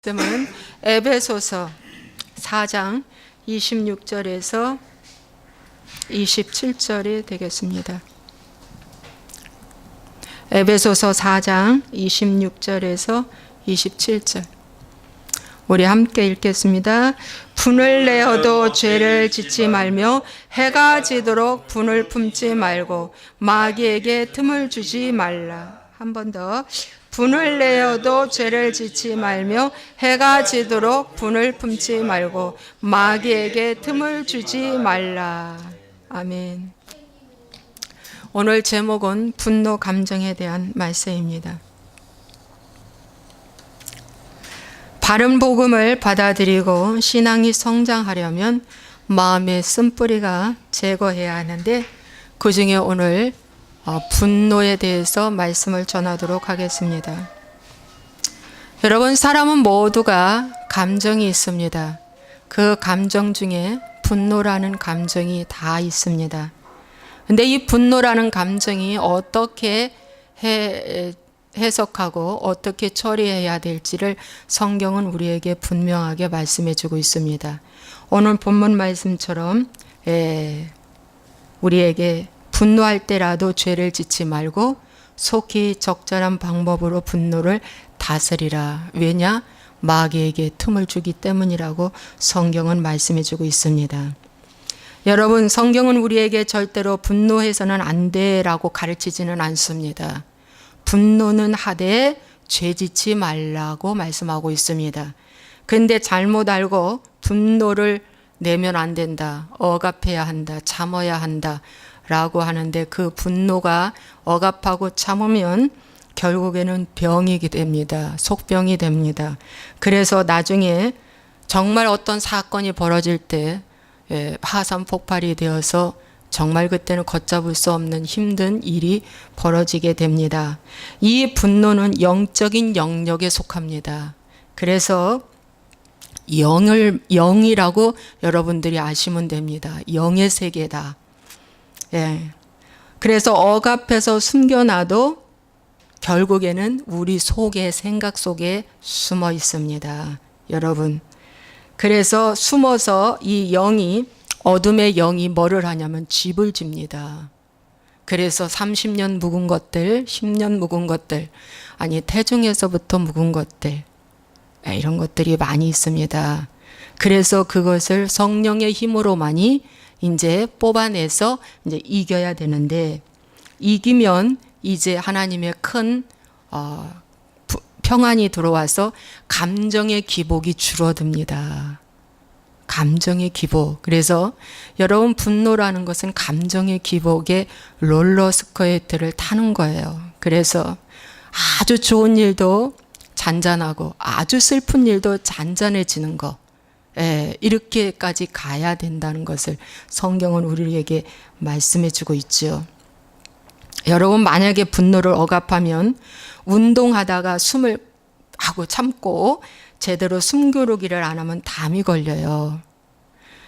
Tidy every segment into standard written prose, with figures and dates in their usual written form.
말씀은 에베소서 4장 26절에서 27절이 되겠습니다. 에베소서 4장 26절에서 27절. 우리 함께 읽겠습니다. 분을 내어도 죄를 짓지 말며 해가 지도록 분을 품지 말고 마귀에게 틈을 주지 말라. 한 번 더. 분을 내어도 죄를 짓지 말며 해가 지도록 분을 품지 말고 마귀에게 틈을 주지 말라. 아멘. 오늘 제목은 분노 감정에 대한 말씀입니다. 바른 복음을 받아들이고 신앙이 성장하려면 마음의 쓴뿌리가 제거해야 하는데 그 중에 오늘 분노에 대해서 말씀을 전하도록 하겠습니다. 여러분, 사람은 모두가 감정이 있습니다. 그 감정 중에 분노라는 감정이 다 있습니다. 근데 이 분노라는 감정이 어떻게 해석하고 어떻게 처리해야 될지를 성경은 우리에게 분명하게 말씀해 주고 있습니다. 오늘 본문 말씀처럼 우리에게 분노할 때라도 죄를 짓지 말고 속히 적절한 방법으로 분노를 다스리라. 왜냐? 마귀에게 틈을 주기 때문이라고 성경은 말씀해 주고 있습니다. 여러분, 성경은 우리에게 절대로 분노해서는 안 돼라고 가르치지는 않습니다. 분노는 하되 죄 짓지 말라고 말씀하고 있습니다. 근데 잘못 알고 분노를 내면 안 된다, 억압해야 한다, 참아야 한다 라고 하는데 그 분노가 억압하고 참으면 결국에는 병이 됩니다. 속병이 됩니다. 그래서 나중에 정말 어떤 사건이 벌어질 때 화산 폭발이 되어서 정말 그때는 걷잡을 수 없는 힘든 일이 벌어지게 됩니다. 이 분노는 영적인 영역에 속합니다. 그래서 영이라고 여러분들이 아시면 됩니다. 영의 세계다. 그래서 억압해서 숨겨놔도 결국에는 우리 속에, 생각 속에 숨어 있습니다. 여러분. 그래서 숨어서 이 영이, 어둠의 영이 뭐를 하냐면 집을 집니다. 그래서 30년 묵은 것들, 10년 묵은 것들, 아니 태중에서부터 묵은 것들, 이런 것들이 많이 있습니다. 그래서 그것을 성령의 힘으로만이 이제 뽑아내서 이제 이겨야 되는데, 이기면 이제 하나님의 큰 평안이 들어와서 감정의 기복이 줄어듭니다. 감정의 기복. 그래서 여러분, 분노라는 것은 감정의 기복의 롤러스케이터를 타는 거예요. 그래서 아주 좋은 일도 잔잔하고 아주 슬픈 일도 잔잔해지는 거, 이렇게까지 가야 된다는 것을 성경은 우리에게 말씀해 주고 있죠. 여러분, 만약에 분노를 억압하면 운동하다가 숨을 하고 참고 제대로 숨고르기를 안 하면 담이 걸려요.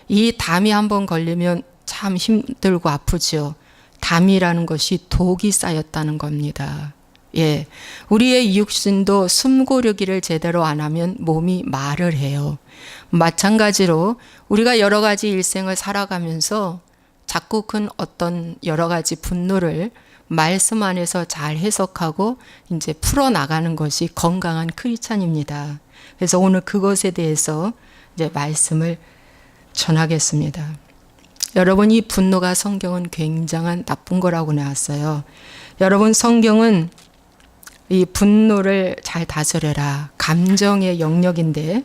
이 담이 한번 걸리면 참 힘들고 아프죠. 담이라는 것이 독이 쌓였다는 겁니다. 우리의 육신도 숨고르기를 제대로 안 하면 몸이 말을 해요. 마찬가지로 우리가 여러 가지 일생을 살아가면서 자꾸 큰 어떤 여러 가지 분노를 말씀 안에서 잘 해석하고 이제 풀어나가는 것이 건강한 크리스찬입니다. 그래서 오늘 그것에 대해서 이제 말씀을 전하겠습니다. 여러분, 이 분노가 성경은 굉장한 나쁜 거라고 나왔어요. 여러분, 성경은 이 분노를 잘 다스려라. 감정의 영역인데,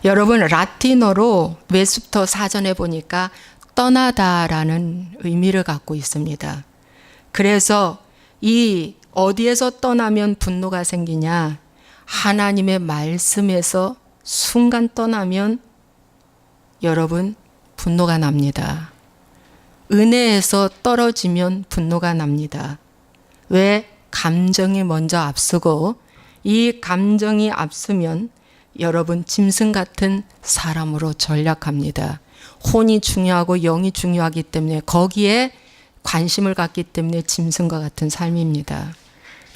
여러분, 라틴어로 웨스터 사전에 보니까 떠나다라는 의미를 갖고 있습니다. 그래서 이 어디에서 떠나면 분노가 생기냐? 하나님의 말씀에서 순간 떠나면 여러분, 분노가 납니다. 은혜에서 떨어지면 분노가 납니다. 왜? 감정이 먼저 앞서고, 이 감정이 앞서면 여러분, 짐승 같은 사람으로 전락합니다. 혼이 중요하고 영이 중요하기 때문에 거기에 관심을 갖기 때문에 짐승과 같은 삶입니다.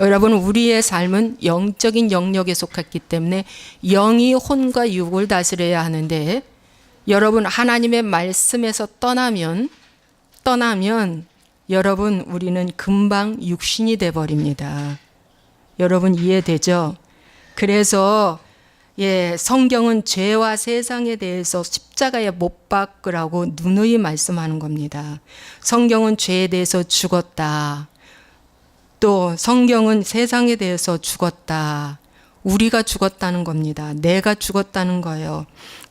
여러분, 우리의 삶은 영적인 영역에 속했기 때문에 영이 혼과 육을 다스려야 하는데, 여러분 하나님의 말씀에서 떠나면 여러분 우리는 금방 육신이 돼 버립니다. 여러분 이해되죠? 그래서 성경은 죄와 세상에 대해서 십자가에 못 박으라고 누누이 말씀하는 겁니다. 성경은 죄에 대해서 죽었다. 또 성경은 세상에 대해서 죽었다. 우리가 죽었다는 겁니다. 내가 죽었다는 거예요.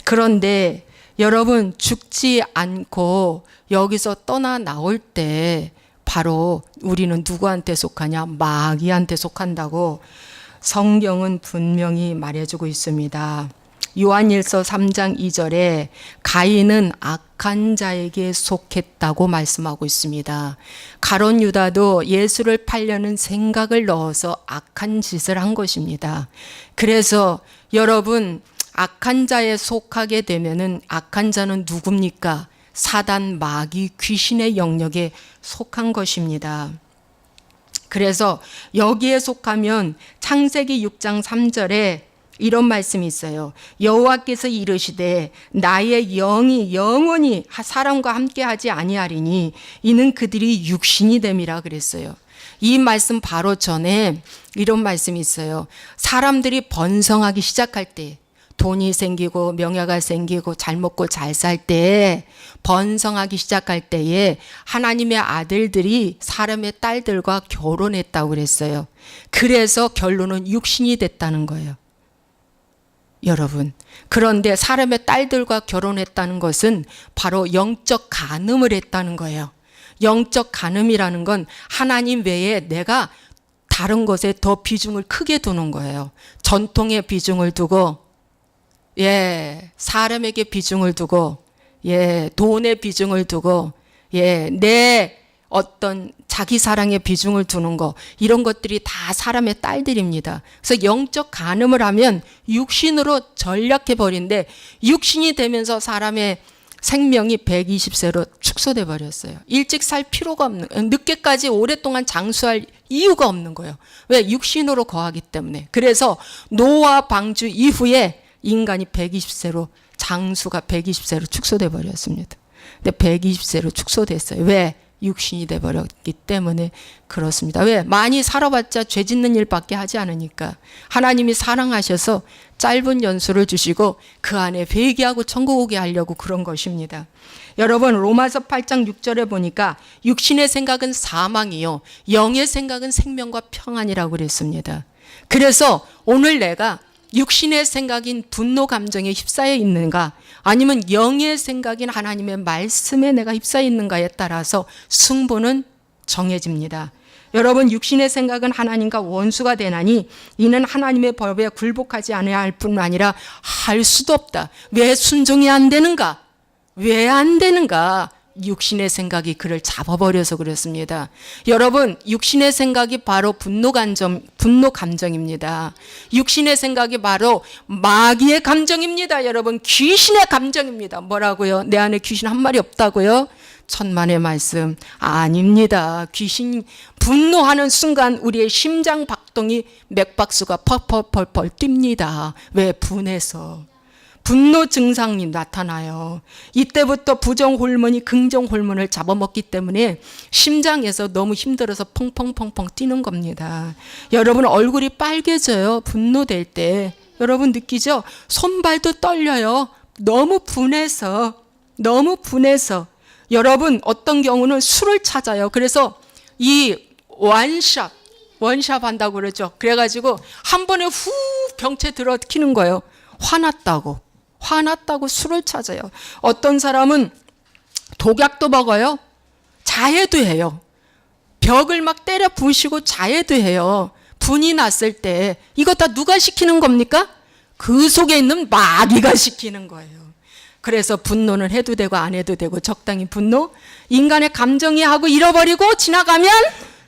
그런데 여러분, 죽지 않고 여기서 떠나 나올 때 바로 우리는 누구한테 속하냐? 마귀한테 속한다고 성경은 분명히 말해주고 있습니다. 요한일서 3장 2절에 가인은 악한 자에게 속했다고 말씀하고 있습니다. 가룟 유다도 예수를 팔려는 생각을 넣어서 악한 짓을 한 것입니다. 그래서 여러분, 악한 자에 속하게 되면은 악한 자는 누굽니까? 사단, 마귀, 귀신의 영역에 속한 것입니다. 그래서 여기에 속하면 창세기 6장 3절에 이런 말씀이 있어요. 여호와께서 이르시되 나의 영이 영원히 사람과 함께하지 아니하리니 이는 그들이 육신이 됨이라 그랬어요. 이 말씀 바로 전에 이런 말씀이 있어요. 사람들이 번성하기 시작할 때, 돈이 생기고 명예가 생기고 잘 먹고 잘 살 때, 번성하기 시작할 때에 하나님의 아들들이 사람의 딸들과 결혼했다고 그랬어요. 그래서 결론은 육신이 됐다는 거예요. 여러분, 그런데 사람의 딸들과 결혼했다는 것은 바로 영적 간음을 했다는 거예요. 영적 간음이라는 건 하나님 외에 내가 다른 것에 더 비중을 크게 두는 거예요. 전통에 비중을 두고, 사람에게 비중을 두고, 돈에 비중을 두고, 내 어떤 자기 사랑에 비중을 두는 거, 이런 것들이 다 사람의 딸들입니다. 그래서 영적 간음을 하면 육신으로 전락해 버린데, 육신이 되면서 사람의 생명이 120세로 축소돼 버렸어요. 일찍 살 필요가 없는, 늦게까지 오랫동안 장수할 이유가 없는 거예요. 왜? 육신으로 거하기 때문에. 그래서 노아 방주 이후에 인간이 120세로, 장수가 120세로 축소돼 버렸습니다. 근데 120세로 축소됐어요. 왜? 육신이 돼버렸기 때문에 그렇습니다. 왜? 많이 살아봤자 죄 짓는 일밖에 하지 않으니까. 하나님이 사랑하셔서 짧은 연수를 주시고 그 안에 회개하고 천국 오게 하려고 그런 것입니다. 여러분, 로마서 8장 6절에 보니까 육신의 생각은 사망이요 영의 생각은 생명과 평안이라고 그랬습니다. 그래서 오늘 내가 육신의 생각인 분노 감정에 휩싸여 있는가, 아니면 영의 생각인 하나님의 말씀에 내가 휩싸여 있는가에 따라서 승부는 정해집니다. 여러분, 육신의 생각은 하나님과 원수가 되나니 이는 하나님의 법에 굴복하지 않아야 할 뿐 아니라 할 수도 없다. 왜 순종이 안 되는가? 왜 안 되는가? 육신의 생각이 그를 잡아버려서 그렇습니다. 여러분, 육신의 생각이 바로 분노 감정입니다. 육신의 생각이 바로 마귀의 감정입니다. 여러분, 귀신의 감정입니다. 뭐라고요? 내 안에 귀신 한 마리 없다고요? 천만의 말씀. 아닙니다. 귀신 분노하는 순간 우리의 심장 박동이 맥박수가 펄펄펄펄 뜁니다. 왜? 분해서. 분노 증상이 나타나요. 이때부터 부정 호르몬이 긍정 호르몬을 잡아먹기 때문에 심장에서 너무 힘들어서 펑펑펑펑 뛰는 겁니다. 여러분, 얼굴이 빨개져요. 분노될 때. 여러분 느끼죠? 손발도 떨려요. 너무 분해서. 여러분, 어떤 경우는 술을 찾아요. 그래서 이 원샷 한다고 그러죠. 그래가지고 한 번에 후 병채 들어키는 거예요. 화났다고 술을 찾아요. 어떤 사람은 독약도 먹어요. 자해도 해요. 벽을 막 때려 부시고 자해도 해요. 분이 났을 때. 이거 다 누가 시키는 겁니까? 그 속에 있는 마귀가 시키는 거예요. 그래서 분노는 해도 되고 안 해도 되고 적당히 분노. 인간의 감정이 하고 잃어버리고 지나가면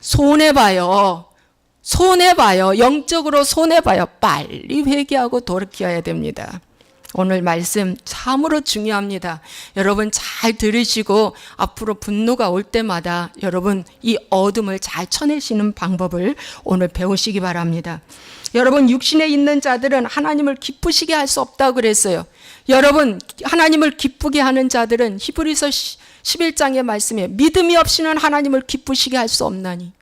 손해봐요. 영적으로 손해봐요. 빨리 회개하고 돌이켜야 됩니다. 오늘 말씀 참으로 중요합니다. 여러분 잘 들으시고 앞으로 분노가 올 때마다 여러분 이 어둠을 잘 쳐내시는 방법을 오늘 배우시기 바랍니다. 여러분 육신에 있는 자들은 하나님을 기쁘시게 할 수 없다고 그랬어요. 여러분 하나님을 기쁘게 하는 자들은 히브리서 11장의 말씀에 믿음이 없이는 하나님을 기쁘시게 할 수 없나니,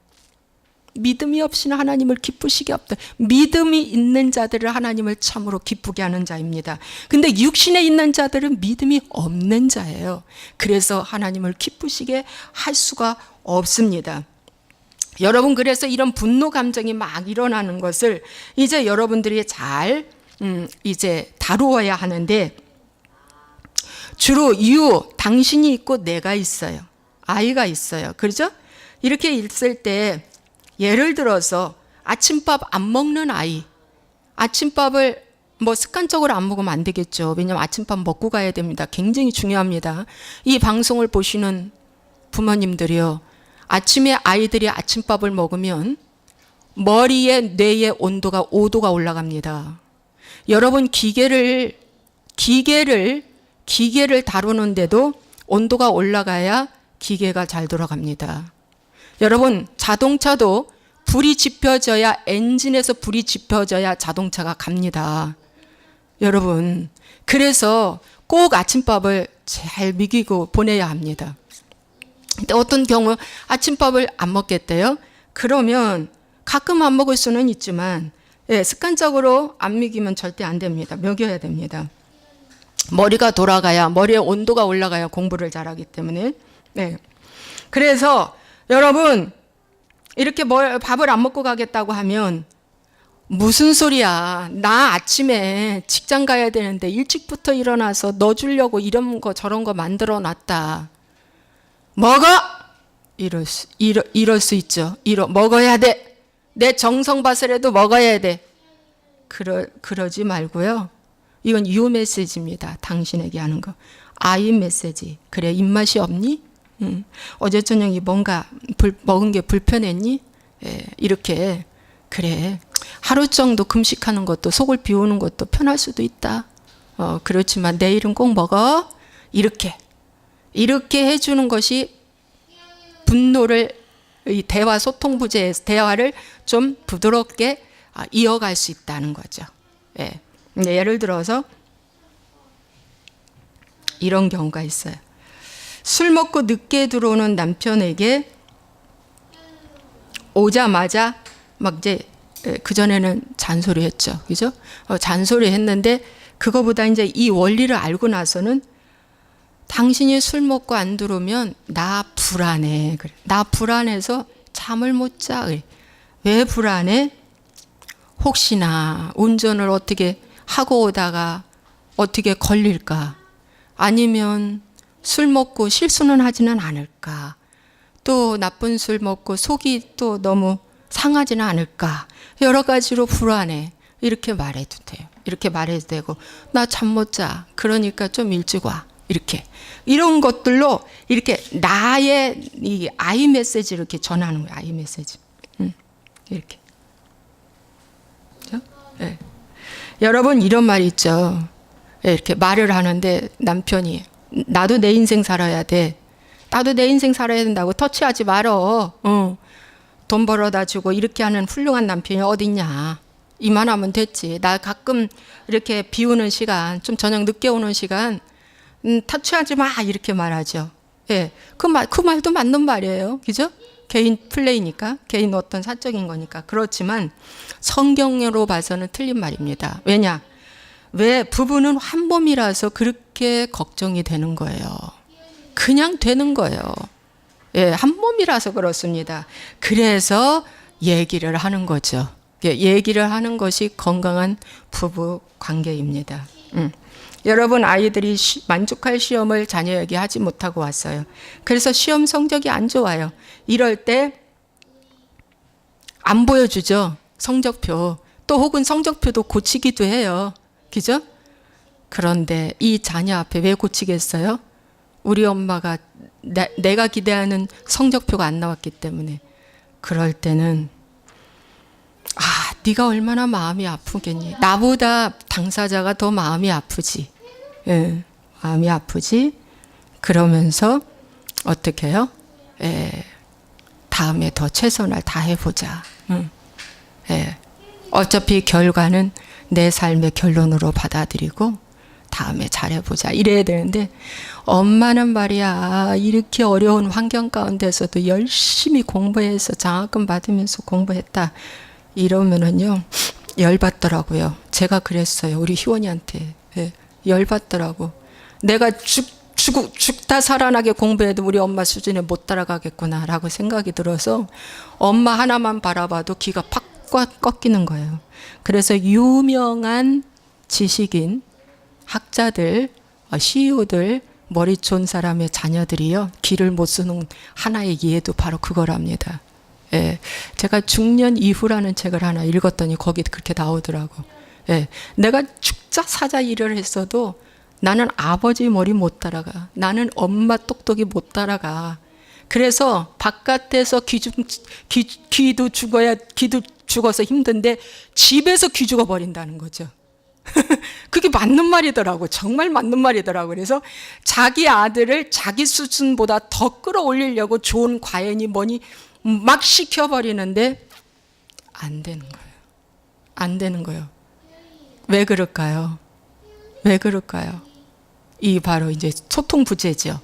믿음이 없이는 하나님을 기쁘시게 없다. 믿음이 있는 자들을 하나님을 참으로 기쁘게 하는 자입니다. 근데 육신에 있는 자들은 믿음이 없는 자예요. 그래서 하나님을 기쁘시게 할 수가 없습니다. 여러분 그래서 이런 분노 감정이 막 일어나는 것을 이제 여러분들이 잘 이제 다루어야 하는데, 주로 당신이 있고 내가 있어요. 아이가 있어요. 그렇죠? 이렇게 있을 때 예를 들어서 아침밥 안 먹는 아이, 아침밥을 뭐 습관적으로 안 먹으면 안 되겠죠. 왜냐하면 아침밥 먹고 가야 됩니다. 굉장히 중요합니다. 이 방송을 보시는 부모님들이요, 아침에 아이들이 아침밥을 먹으면 머리에 뇌의 온도가 5도가 올라갑니다. 여러분 기계를 다루는데도 온도가 올라가야 기계가 잘 돌아갑니다. 여러분 자동차도 불이 지펴져야, 엔진에서 불이 지펴져야 자동차가 갑니다. 여러분 그래서 꼭 아침밥을 잘 먹이고 보내야 합니다. 근데 어떤 경우 아침밥을 안 먹겠대요. 그러면 가끔 안 먹을 수는 있지만 습관적으로 안 먹이면 절대 안 됩니다. 먹여야 됩니다. 머리가 돌아가야, 머리의 온도가 올라가야 공부를 잘하기 때문에. 그래서 여러분 이렇게 밥을 안 먹고 가겠다고 하면 무슨 소리야, 나 아침에 직장 가야 되는데 일찍부터 일어나서 너 주려고 이런 거 저런 거 만들어 놨다, 먹어! 이럴 수 있죠. 먹어야 돼. 내 정성 봐서라도 먹어야 돼. 그러지 말고요. 이건 유 메시지입니다. 당신에게 하는 거. 아이 메시지. 그래, 입맛이 없니? 어제 저녁에 뭔가 먹은 게 불편했니? 이렇게. 그래, 하루 정도 금식하는 것도, 속을 비우는 것도 편할 수도 있다. 그렇지만 내일은 꼭 먹어. 이렇게 해주는 것이 분노를, 이 대화 소통 부재에서 대화를 좀 부드럽게 이어갈 수 있다는 거죠. 예를 들어서 이런 경우가 있어요. 술 먹고 늦게 들어오는 남편에게 오자마자 막 이제 그전에는 잔소리했죠. 그죠? 잔소리했는데 그거보다 이제 이 원리를 알고 나서는 당신이 술 먹고 안 들어오면 나 불안해. 그래. 나 불안해서 잠을 못 자. 그래. 왜 불안해? 혹시나 운전을 어떻게 하고 오다가 어떻게 걸릴까? 아니면 술 먹고 실수는 하지는 않을까? 또 나쁜 술 먹고 속이 또 너무 상하지는 않을까? 여러 가지로 불안해. 이렇게 말해도 돼요. 이렇게 말해도 되고, 나 잠 못 자. 그러니까 좀 일찍 와. 이렇게. 이런 것들로 이렇게 나의 이 아이 메시지를 이렇게 전하는 거예요. 아이 메시지. 이렇게. 그렇죠? 네. 여러분 이런 말이 있죠. 이렇게 말을 하는데 남편이, 나도 내 인생 살아야 돼. 나도 내 인생 살아야 된다고 터치하지 말어. 돈 벌어다 주고 이렇게 하는 훌륭한 남편이 어딨냐. 이만하면 됐지. 나 가끔 이렇게 비우는 시간, 좀 저녁 늦게 오는 시간 터치하지 마. 이렇게 말하죠. 예, 그 말도 맞는 말이에요. 그죠? 개인 플레이니까, 개인 어떤 사적인 거니까. 그렇지만 성경으로 봐서는 틀린 말입니다. 왜냐? 왜? 부부는 한 몸이라서 그렇게 걱정이 되는 거예요. 그냥 되는 거예요. 예, 한 몸이라서 그렇습니다. 그래서 얘기를 하는 거죠. 얘기를 하는 것이 건강한 부부 관계입니다. 여러분 아이들이 만족할 시험을 자녀에게 하지 못하고 왔어요. 그래서 시험 성적이 안 좋아요. 이럴 때 안 보여주죠. 성적표. 또 혹은 성적표도 고치기도 해요. 그죠? 그런데 이 자녀 앞에 왜 고치겠어요? 우리 엄마가 내가 기대하는 성적표가 안 나왔기 때문에. 그럴 때는 네가 얼마나 마음이 아프겠니? 나보다 당사자가 더 마음이 아프지. 예, 마음이 아프지. 그러면서 어떻게 해요? 다음에 더 최선을 다해보자. 어차피 결과는 내 삶의 결론으로 받아들이고 다음에 잘해보자 이래야 되는데, 엄마는 말이야 이렇게 어려운 환경 가운데서도 열심히 공부해서 장학금 받으면서 공부했다 이러면은요 열받더라고요. 제가 그랬어요. 우리 희원이한테. 열받더라고. 내가 죽다 살아나게 공부해도 우리 엄마 수준에 못 따라가겠구나 라고 생각이 들어서 엄마 하나만 바라봐도 기가 팍 꺾이는 거예요. 그래서 유명한 지식인, 학자들, CEO들, 머리 좋은 사람의 자녀들이요 기를 못 쓰는 하나의 예도 바로 그거랍니다. 제가 중년 이후라는 책을 하나 읽었더니 거기 그렇게 나오더라고. 내가 죽자 사자 일을 했어도 나는 아버지 머리 못 따라가. 나는 엄마 똑똑이 못 따라가. 그래서 바깥에서 귀도 죽어서 힘든데 집에서 귀 죽어버린다는 거죠. 그게 맞는 말이더라고. 정말 맞는 말이더라고. 그래서 자기 아들을 자기 수준보다 더 끌어올리려고 좋은 과외니 뭐니 막 시켜버리는데 안 되는 거예요. 안 되는 거예요. 왜 그럴까요? 왜 그럴까요? 이 바로 이제 소통 부재죠.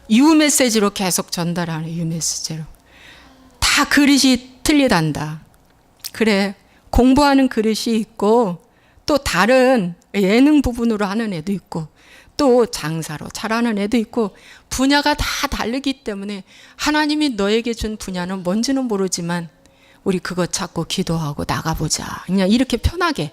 유 메시지로 계속 전달하는 유 메시지로. 다 그릇이 틀리단다. 그래, 공부하는 그릇이 있고 또 다른 예능 부분으로 하는 애도 있고 또 장사로 잘하는 애도 있고 분야가 다 다르기 때문에 하나님이 너에게 준 분야는 뭔지는 모르지만 우리 그거 찾고 기도하고 나가보자. 그냥 이렇게 편하게.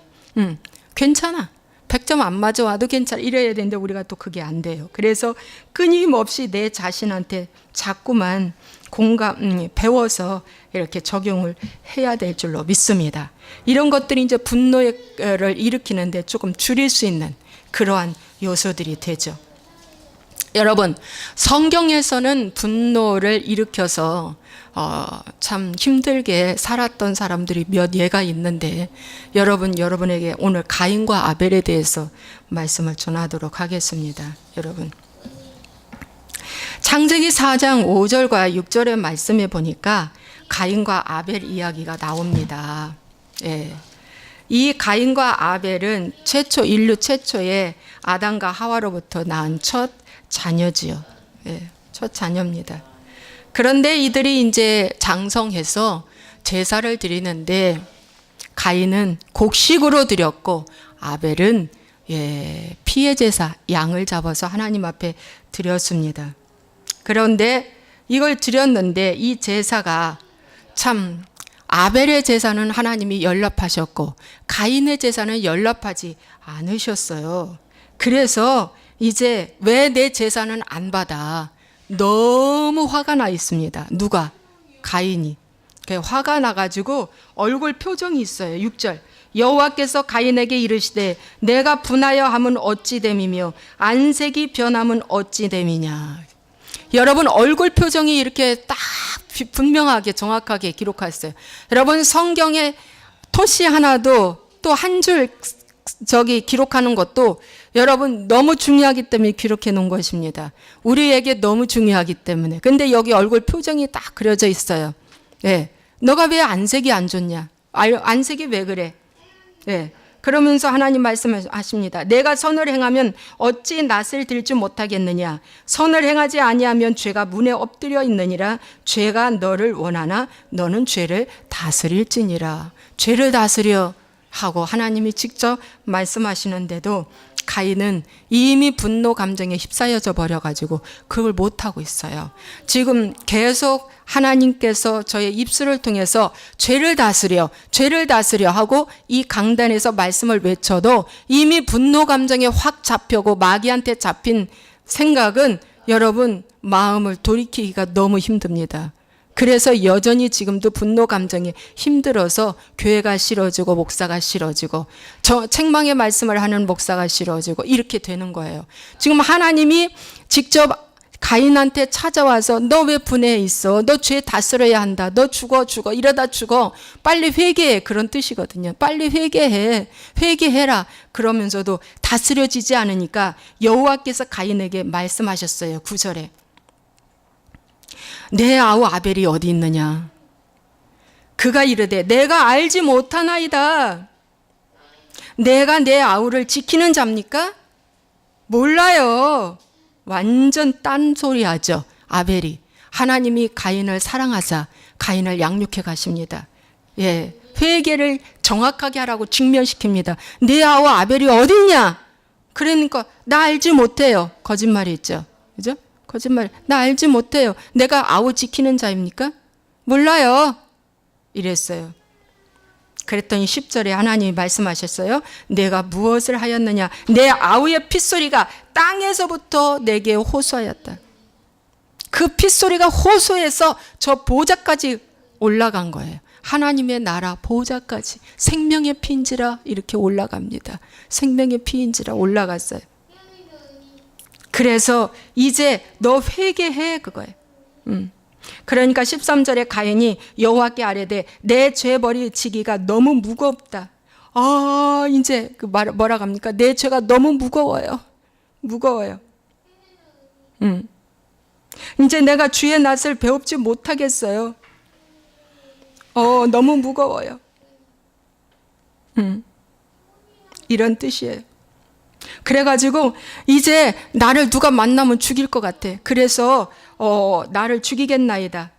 괜찮아. 100점 안 맞아와도 괜찮아. 이래야 되는데 우리가 또 그게 안 돼요. 그래서 끊임없이 내 자신한테 자꾸만 배워서 이렇게 적용을 해야 될 줄로 믿습니다. 이런 것들이 이제 분노를 일으키는데 조금 줄일 수 있는 그러한 요소들이 되죠. 여러분, 성경에서는 분노를 일으켜서 참 힘들게 살았던 사람들이 몇 예가 있는데 여러분에게 오늘 가인과 아벨에 대해서 말씀을 전하도록 하겠습니다. 여러분, 창세기 4장 5절과 6절의 말씀에 보니까 가인과 아벨 이야기가 나옵니다. 이 가인과 아벨은 인류 최초의 아담과 하와로부터 낳은 첫 자녀지요. 첫 자녀입니다. 그런데 이들이 이제 장성해서 제사를 드리는데 가인은 곡식으로 드렸고 아벨은 피의 제사, 양을 잡아서 하나님 앞에 드렸습니다. 그런데 이걸 드렸는데 이 제사가 참 아벨의 제사는 하나님이 연락하셨고 가인의 제사는 연락하지 않으셨어요. 그래서 이제 왜 내 제사는 안 받아? 너무 화가 나 있습니다. 누가? 가인이. 화가 나가지고 얼굴 표정이 있어요. 6절. 여호와께서 가인에게 이르시되 내가 분하여 함은 어찌 됨이며 안색이 변함은 어찌 됨이냐. 여러분, 얼굴 표정이 이렇게 딱 분명하게 정확하게 기록했어요. 여러분, 성경에 토시 하나도 또 한 줄 기록하는 것도 여러분 너무 중요하기 때문에 기록해 놓은 것입니다. 우리에게 너무 중요하기 때문에. 근데 여기 얼굴 표정이 딱 그려져 있어요. 너가 왜 안색이 안 좋냐? 안색이 왜 그래? 그러면서 하나님 말씀하십니다. 내가 선을 행하면 어찌 낯을 들지 못하겠느냐? 선을 행하지 아니하면 죄가 문에 엎드려 있느니라. 죄가 너를 원하나 너는 죄를 다스릴지니라. 죄를 다스려 하고 하나님이 직접 말씀하시는데도 가인은 이미 분노 감정에 휩싸여져 버려가지고 그걸 못하고 있어요. 지금 계속 하나님께서 저의 입술을 통해서 죄를 다스려 하고 이 강단에서 말씀을 외쳐도 이미 분노 감정에 확 잡혀고 마귀한테 잡힌 생각은 여러분 마음을 돌이키기가 너무 힘듭니다. 그래서 여전히 지금도 분노 감정이 힘들어서 교회가 싫어지고 목사가 싫어지고 책망의 말씀을 하는 목사가 싫어지고 이렇게 되는 거예요. 지금 하나님이 직접 가인한테 찾아와서 너 왜 분해해 있어? 너 죄 다스려야 한다. 너 죽어 이러다 죽어. 빨리 회개해. 그런 뜻이거든요. 빨리 회개해. 회개해라. 그러면서도 다스려지지 않으니까 여호와께서 가인에게 말씀하셨어요. 9절에 내 아우 아벨이 어디 있느냐? 그가 이르되 내가 알지 못하나이다. 내가 내 아우를 지키는 자입니까? 몰라요. 완전 딴소리 하죠. 아벨이. 하나님이 가인을 사랑하사 가인을 양육해 가십니다. 예, 회개를 정확하게 하라고 직면시킵니다. 내 아우 아벨이 어딨냐? 그러니까 나 알지 못해요. 거짓말이죠. 그죠? 거짓말. 나 알지 못해요. 내가 아우 지키는 자입니까? 몰라요. 이랬어요. 그랬더니 10절에 하나님이 말씀하셨어요. 내가 무엇을 하였느냐? 내 아우의 핏소리가 땅에서부터 내게 호소하였다. 그 핏소리가 호소해서 저 보좌까지 올라간 거예요. 하나님의 나라 보좌까지. 생명의 피인지라 이렇게 올라갑니다. 생명의 피인지라 올라갔어요. 그래서 이제 너 회개해 그거예요. 그러니까 13절에 가인이 여호와께 아뢰되 내 죄벌이 지기가 너무 무겁다. 이제 그 뭐라 합니까? 내 죄가 너무 무거워요. 무거워요. 이제 내가 주의 낯을 배웁지 못하겠어요. 너무 무거워요. 이런 뜻이에요. 그래가지고 이제 나를 누가 만나면 죽일 것 같아. 그래서 나를 죽이겠나이다.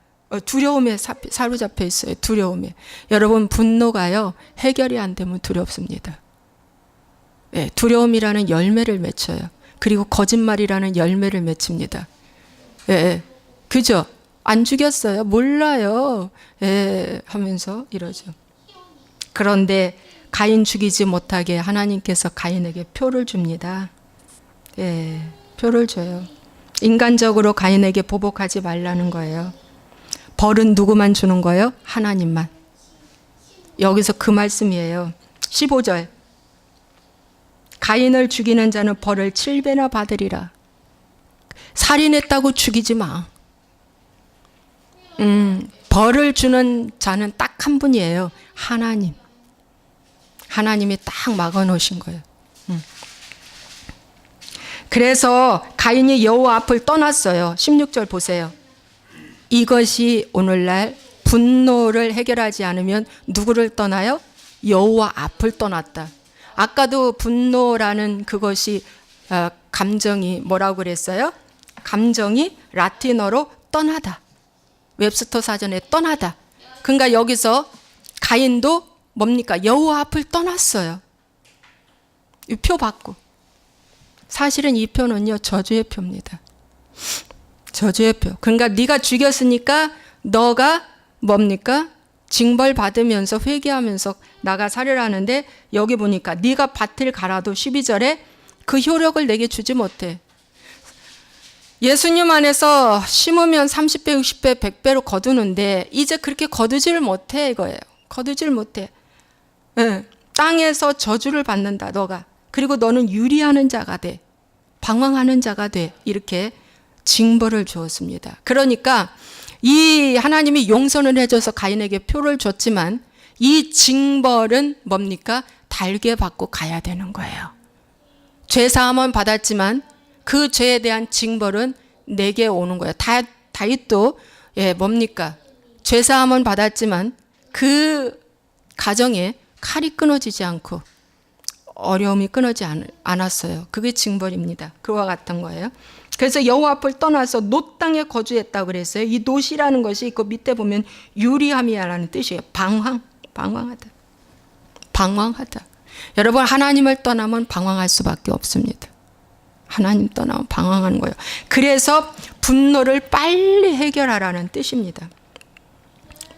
두려움에 사로잡혀 있어요. 두려움에. 여러분 분노가요 해결이 안 되면 두렵습니다. 네, 두려움이라는 열매를 맺혀요. 그리고 거짓말이라는 열매를 맺힙니다. 예, 그죠? 안 죽였어요. 몰라요. 예, 하면서 이러죠. 그런데 가인 죽이지 못하게 하나님께서 가인에게 표를 줍니다. 예, 표를 줘요. 인간적으로 가인에게 보복하지 말라는 거예요. 벌은 누구만 주는 거예요? 하나님만. 여기서 그 말씀이에요. 15절. 가인을 죽이는 자는 벌을 7배나 받으리라. 살인했다고 죽이지 마. 벌을 주는 자는 딱 한 분이에요. 하나님. 하나님이 딱 막아놓으신 거예요. 그래서 가인이 여호와 앞을 떠났어요. 16절 보세요. 이것이 오늘날 분노를 해결하지 않으면 누구를 떠나요? 여호와 앞을 떠났다. 아까도 분노라는 그것이 감정이 뭐라고 그랬어요? 감정이 라틴어로 떠나다. 웹스터 사전에 떠나다. 그러니까 여기서 가인도 뭡니까? 여호와 앞을 떠났어요. 이 표 받고. 사실은 이 표는요 저주의 표입니다. 저주의 표. 그러니까 네가 죽였으니까 너가 뭡니까? 징벌 받으면서 회개하면서 나가 살으라는데 여기 보니까 네가 밭을 갈아도 12절에 그 효력을 내게 주지 못해. 예수님 안에서 심으면 30배, 60배, 100배로 거두는데 이제 그렇게 거두지를 못해 이거예요. 거두지를 못해. 네. 땅에서 저주를 받는다 너가. 그리고 너는 유리하는 자가 돼. 방황하는 자가 돼. 이렇게 징벌을 주었습니다. 그러니까 이 하나님이 용서를 해줘서 가인에게 표를 줬지만 이 징벌은 뭡니까? 달게 받고 가야 되는 거예요. 죄사함은 받았지만 그 죄에 대한 징벌은 내게 오는 거예요. 다윗도 뭡니까? 죄사함은 받았지만 그 가정에 칼이 끊어지지 않고 어려움이 끊어지 않았어요. 그게 징벌입니다. 그와 같은 거예요. 그래서 여호와 앞을 떠나서 놋 땅에 거주했다고 그랬어요. 이 놋이라는 것이 그 밑에 보면 유리함이라는 뜻이에요. 방황하다. 방황하다. 여러분 하나님을 떠나면 방황할 수밖에 없습니다. 하나님 떠나면 방황하는 거예요. 그래서 분노를 빨리 해결하라는 뜻입니다.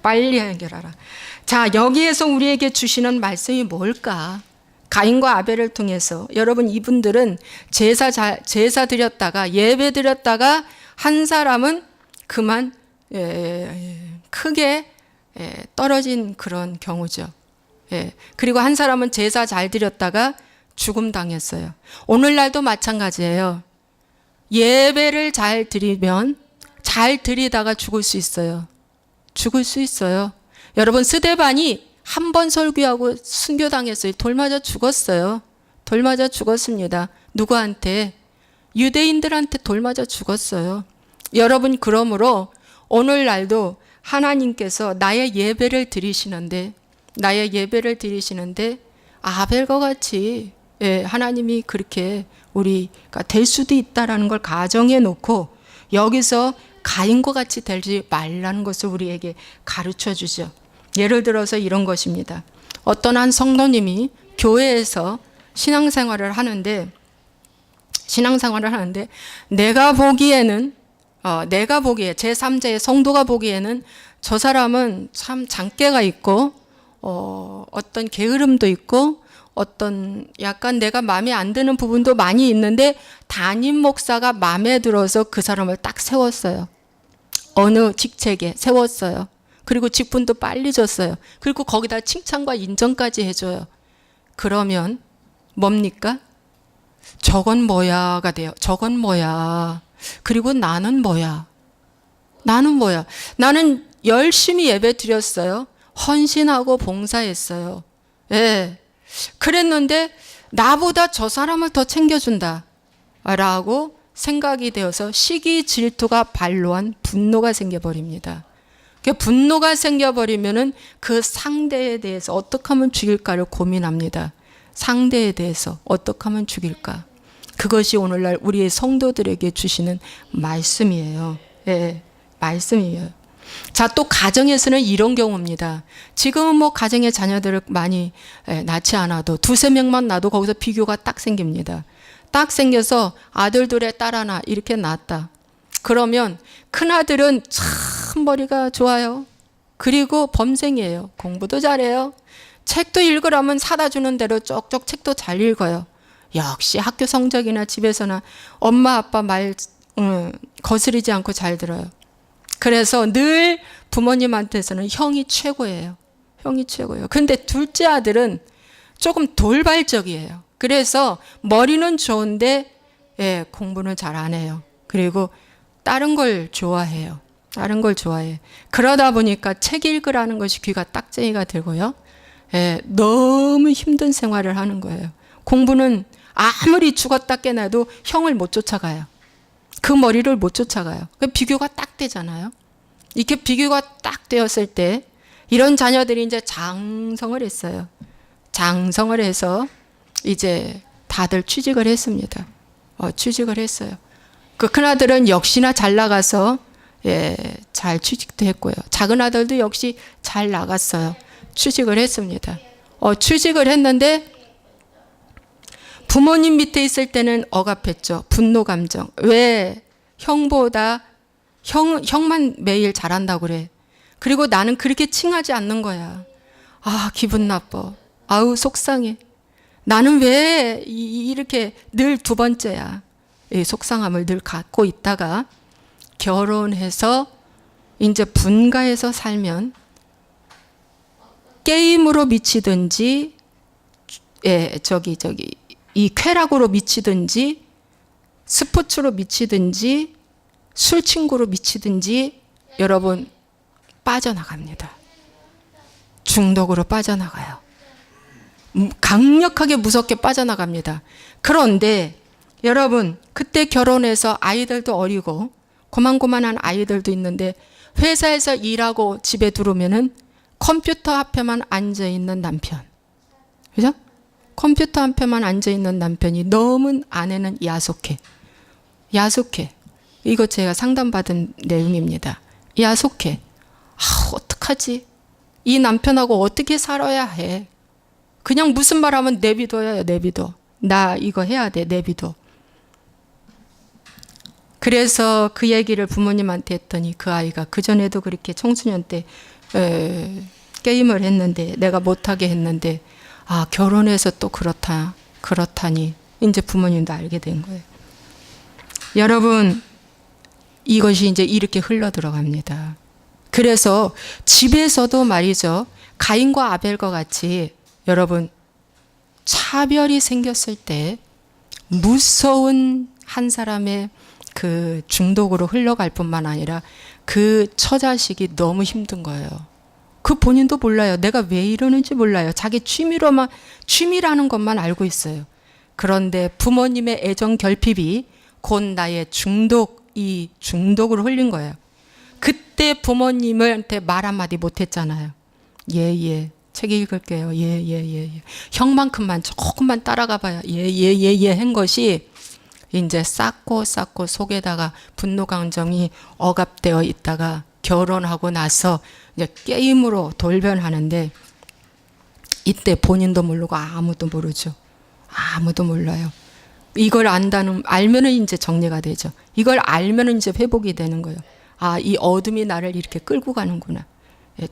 빨리 해결하라. 자, 여기에서 우리에게 주시는 말씀이 뭘까? 가인과 아벨을 통해서 여러분 이분들은 제사 드렸다가 예배 드렸다가 한 사람은 그만 크게 떨어진 그런 경우죠. 그리고 한 사람은 제사 잘 드렸다가 죽음 당했어요. 오늘날도 마찬가지예요. 예배를 잘 드리면 잘 드리다가 죽을 수 있어요. 죽을 수 있어요. 여러분 스데반이 한 번 설교하고 순교당했어요. 돌 맞아 죽었어요. 돌 맞아 죽었습니다. 누구한테? 유대인들한테 돌 맞아 죽었어요. 여러분 그러므로 오늘날도 하나님께서 나의 예배를 드리시는데 아벨과 같이 하나님이 그렇게 우리가 될 수도 있다라는 걸 가정해 놓고 여기서 가인과 같이 되지 말라는 것을 우리에게 가르쳐 주죠. 예를 들어서 이런 것입니다. 어떤 한 성도님이 교회에서 신앙생활을 하는데 내가 보기에 제3자의 성도가 보기에는 저 사람은 참 장깨가 있고 어떤 게으름도 있고 어떤 약간 내가 마음에 안 드는 부분도 많이 있는데 담임 목사가 마음에 들어서 그 사람을 딱 세웠어요. 어느 직책에 세웠어요. 그리고 직분도 빨리 줬어요. 그리고 거기다 칭찬과 인정까지 해줘요. 그러면 뭡니까? 저건 뭐야가 돼요. 저건 뭐야. 그리고 나는 뭐야. 나는 열심히 예배 드렸어요. 헌신하고 봉사했어요. 예. 그랬는데 나보다 저 사람을 더 챙겨준다 라고 생각이 되어서 시기 질투가 발로한 분노가 생겨버립니다. 분노가 생겨버리면은 그 상대에 대해서 어떻게 하면 죽일까를 고민합니다. 상대에 대해서 어떻게 하면 죽일까. 그것이 오늘날 우리의 성도들에게 주시는 말씀이에요. 예, 말씀이에요. 자, 또 가정에서는 이런 경우입니다. 지금은 뭐 가정의 자녀들을 많이 낳지 않아도 두세 명만 낳아도 거기서 비교가 딱 생깁니다. 딱 생겨서 아들 둘에 딸 하나 이렇게 낳았다. 그러면 큰아들은 참 머리가 좋아요. 그리고 범생이에요. 공부도 잘해요. 책도 읽으라면 사다 주는 대로 쪽쪽 책도 잘 읽어요. 역시 학교 성적이나 집에서나 엄마 아빠 말 거스르지 않고 잘 들어요. 그래서 늘 부모님한테서는 형이 최고예요. 형이 최고예요. 근데 둘째 아들은 조금 돌발적이에요. 그래서 머리는 좋은데 공부는 잘 안 해요. 그리고 다른 걸 좋아해요. 그러다 보니까 책 읽으라는 것이 귀가 딱쟁이가 되고요. 너무 힘든 생활을 하는 거예요. 공부는 아무리 죽었다 깨나도 형을 못 쫓아가요. 그 머리를 못 쫓아가요. 비교가 딱 되잖아요. 이렇게 비교가 딱 되었을 때 이런 자녀들이 이제 장성을 했어요. 장성을 해서 이제 다들 취직을 했습니다. 취직을 했어요. 그 큰아들은 역시나 잘 나가서 잘 취직도 했고요. 작은 아들도 역시 잘 나갔어요. 취직을 했습니다. 취직을 했는데 부모님 밑에 있을 때는 억압했죠. 분노 감정. 왜 형보다 형만 매일 잘한다고 그래. 그리고 나는 그렇게 칭하지 않는 거야. 아, 기분 나빠. 아우, 속상해. 나는 왜 이렇게 늘 두 번째야. 이 속상함을 늘 갖고 있다가 결혼해서 이제 분가해서 살면 게임으로 미치든지 이 쾌락으로 미치든지 스포츠로 미치든지 술 친구로 미치든지 여러분 빠져나갑니다. 중독으로 빠져나가요. 강력하게 무섭게 빠져나갑니다. 그런데 여러분 그때 결혼해서 아이들도 어리고 고만고만한 아이들도 있는데 회사에서 일하고 집에 들어오면은 컴퓨터 앞에만 앉아있는 남편. 그죠? 컴퓨터 앞에만 앉아있는 남편이 너무 아내는 야속해. 이거 제가 상담받은 내용입니다. 야속해. 어떡하지? 이 남편하고 어떻게 살아야 해? 그냥 무슨 말 하면 내비둬요. 나 이거 해야 돼. 내비둬. 그래서 그 얘기를 부모님한테 했더니 그 아이가 그전에도 그렇게 청소년 때 게임을 했는데 내가 못하게 했는데 결혼해서 또 그렇다니 이제 부모님도 알게 된 거예요. 여러분 이것이 이제 이렇게 흘러 들어갑니다. 그래서 집에서도 말이죠. 가인과 아벨과 같이 여러분 차별이 생겼을 때 무서운 한 사람의 그 중독으로 흘러갈 뿐만 아니라 그 처자식이 너무 힘든 거예요. 그 본인도 몰라요. 내가 왜 이러는지 몰라요. 자기 취미라는 것만 알고 있어요. 그런데 부모님의 애정 결핍이 곧 나의 이 중독으로 흘린 거예요. 그때 부모님한테 말 한마디 못했잖아요. 예. 책 읽을게요. 예. 형만큼만 조금만 따라가 봐요. 예 한 것이 이제 쌓고 속에다가 분노 감정이 억압되어 있다가 결혼하고 나서 이제 게임으로 돌변하는데, 이때 본인도 모르고 아무도 모르죠. 아무도 몰라요. 이걸 알면은 이제 정리가 되죠. 이걸 알면은 이제 회복이 되는 거예요. 아, 이 어둠이 나를 이렇게 끌고 가는구나.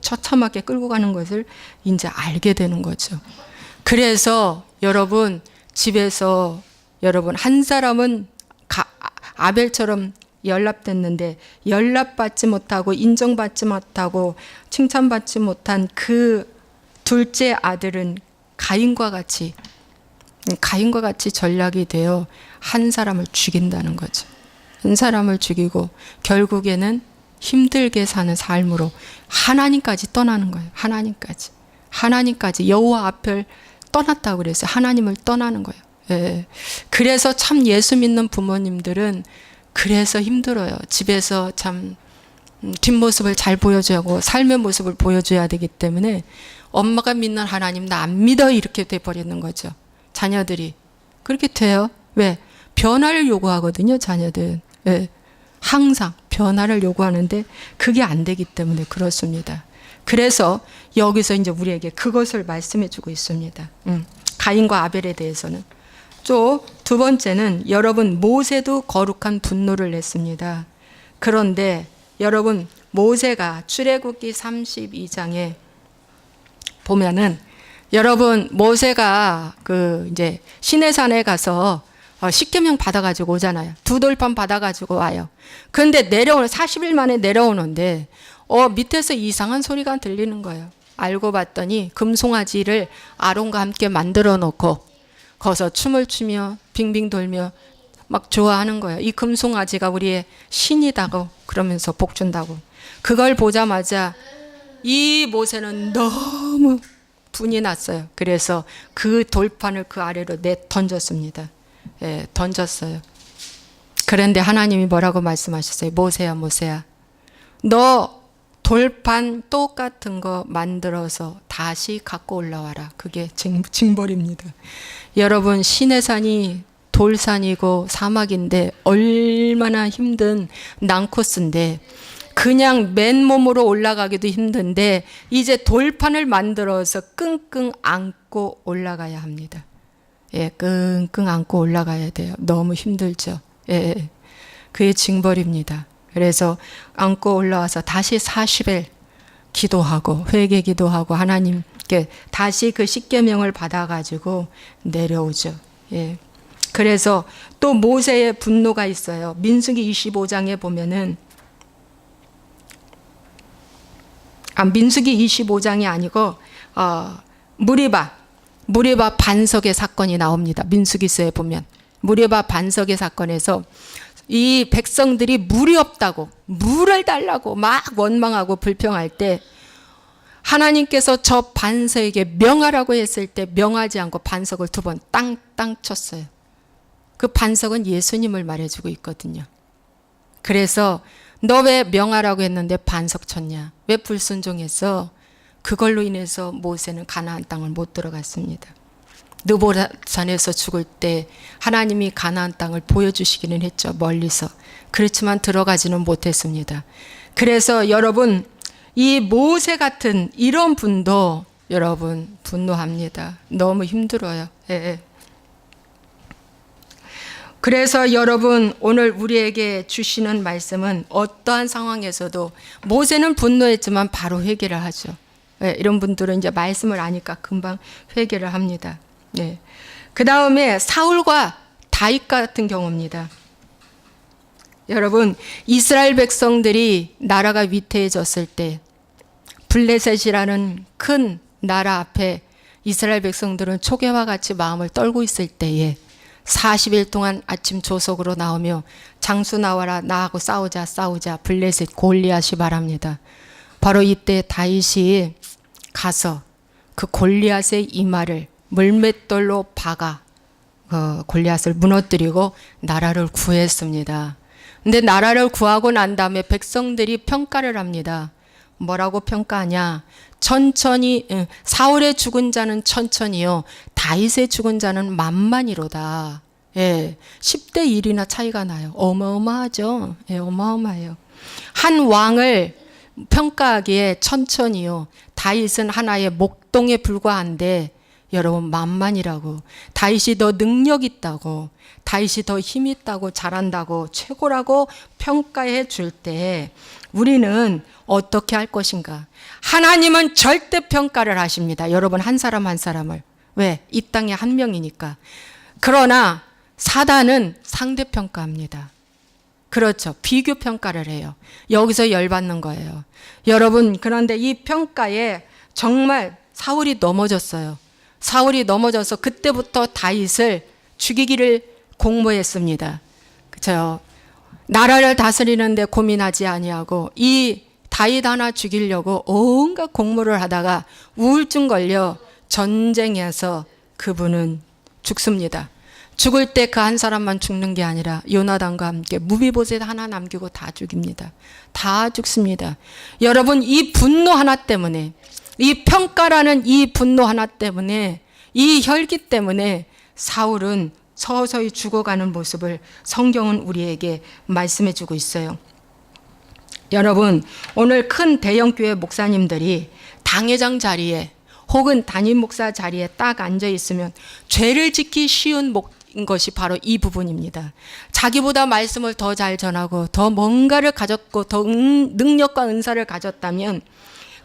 처참하게 끌고 가는 것을 이제 알게 되는 거죠. 그래서 여러분, 집에서 여러분 한 사람은 아벨처럼 연락됐는데 연락받지 못하고 인정받지 못하고 칭찬받지 못한 그 둘째 아들은 가인과 같이 전락이 되어 한 사람을 죽인다는 거죠. 한 사람을 죽이고 결국에는 힘들게 사는 삶으로 하나님까지 떠나는 거예요. 하나님까지 여호와 앞을 떠났다고 그랬어요. 하나님을 떠나는 거예요. 예. 그래서 참 예수 믿는 부모님들은 그래서 힘들어요. 집에서 참 뒷모습을 잘 보여줘야 하고 삶의 모습을 보여줘야 되기 때문에 엄마가 믿는 하나님 나 안 믿어 이렇게 돼버리는 거죠. 자녀들이 그렇게 돼요. 왜? 변화를 요구하거든요. 자녀들은. 예. 항상 변화를 요구하는데 그게 안 되기 때문에 그렇습니다. 그래서 여기서 이제 우리에게 그것을 말씀해 주고 있습니다. 가인과 아벨에 대해서는. 또 두 번째는 여러분 모세도 거룩한 분노를 냈습니다. 그런데 여러분 모세가 출애굽기 32장에 보면은 여러분 모세가 그 이제 시내산에 가서 십계명 받아가지고 오잖아요. 두 돌판 받아가지고 와요. 그런데 40일 만에 내려오는데 밑에서 이상한 소리가 들리는 거예요. 알고 봤더니 금송아지를 아론과 함께 만들어 놓고 거기서 춤을 추며 빙빙 돌며 막 좋아하는 거예요. 이 금송아지가 우리의 신이다고 그러면서 복 준다고. 그걸 보자마자 이 모세는 너무 분이 났어요. 그래서 그 돌판을 그 아래로 던졌습니다. 예, 던졌어요. 그런데 하나님이 뭐라고 말씀하셨어요? 모세야 너 돌판 똑같은 거 만들어서 다시 갖고 올라와라. 그게 징벌입니다. 여러분 시내산이 돌산이고 사막인데 얼마나 힘든 난코스인데 그냥 맨몸으로 올라가기도 힘든데 이제 돌판을 만들어서 끙끙 안고 올라가야 합니다. 예, 끙끙 안고 올라가야 돼요. 너무 힘들죠. 예, 그게 징벌입니다. 그래서 안고 올라와서 다시 40일 기도하고 회개 기도하고 하나님께 다시 그 십계명을 받아가지고 내려오죠. 예. 그래서 또 모세의 분노가 있어요. 민수기 25장에 보면은 민수기 25장이 아니고 무리바 반석의 사건이 나옵니다. 민수기서에 보면 무리바 반석의 사건에서 이 백성들이 물이 없다고 물을 달라고 막 원망하고 불평할 때 하나님께서 저 반석에게 명하라고 했을 때 명하지 않고 반석을 두 번 땅 쳤어요. 그 반석은 예수님을 말해주고 있거든요. 그래서 너 왜 명하라고 했는데 반석 쳤냐? 왜 불순종했어? 그걸로 인해서 모세는 가나안 땅을 못 들어갔습니다. 느보산에서 죽을 때 하나님이 가나안 땅을 보여주시기는 했죠. 멀리서. 그렇지만 들어가지는 못했습니다. 그래서 여러분 이 모세 같은 이런 분도 여러분 분노합니다. 너무 힘들어요. 예. 그래서 여러분 오늘 우리에게 주시는 말씀은 어떠한 상황에서도 모세는 분노했지만 바로 회개를 하죠. 예, 이런 분들은 이제 말씀을 아니까 금방 회개를 합니다. 네. 그 다음에 사울과 다윗 같은 경우입니다. 여러분 이스라엘 백성들이 나라가 위태해졌을 때 블레셋이라는 큰 나라 앞에 이스라엘 백성들은 초계와 같이 마음을 떨고 있을 때에 40일 동안 아침 조석으로 나오며 장수 나와라 나하고 싸우자 블레셋 골리앗이 말합니다. 바로 이때 다윗이 가서 그 골리앗의 이마를 물맷돌로 박아 골리앗을 무너뜨리고 나라를 구했습니다. 근데 나라를 구하고 난 다음에 백성들이 평가를 합니다. 뭐라고 평가하냐? 천천히 사울의 죽은 자는 천천히요 다윗의 죽은 자는 만만이로다. 예, 10대 1이나 차이가 나요. 어마어마하죠. 예, 어마어마해요. 한 왕을 평가하기에 천천히요 다윗은 하나의 목동에 불과한데 여러분 만만이라고, 다윗이 더 능력 있다고, 다윗이 더 힘 있다고, 잘한다고, 최고라고 평가해 줄 때 우리는 어떻게 할 것인가? 하나님은 절대 평가를 하십니다. 여러분 한 사람 한 사람을. 왜? 이 땅에 한 명이니까. 그러나 사단은 상대평가합니다. 그렇죠. 비교 평가를 해요. 여기서 열받는 거예요. 여러분 그런데 이 평가에 정말 사울이 넘어졌어요. 사울이 넘어져서 그때부터 다윗을 죽이기를 공모했습니다. 그렇죠. 나라를 다스리는데 고민하지 아니하고 이 다윗 하나 죽이려고 온갖 공모를 하다가 우울증 걸려 전쟁에서 그분은 죽습니다. 죽을 때 그 한 사람만 죽는 게 아니라 요나단과 함께 무비보셋 하나 남기고 다 죽입니다. 다 죽습니다. 여러분 이 분노 하나 때문에, 이 평가라는 이 분노 하나 때문에, 이 혈기 때문에 사울은 서서히 죽어가는 모습을 성경은 우리에게 말씀해 주고 있어요. 여러분 오늘 큰 대형교회 목사님들이 당회장 자리에 혹은 담임 목사 자리에 딱 앉아 있으면 죄를 짓기 쉬운 것이 바로 이 부분입니다. 자기보다 말씀을 더 잘 전하고 더 뭔가를 가졌고 더 능력과 은사를 가졌다면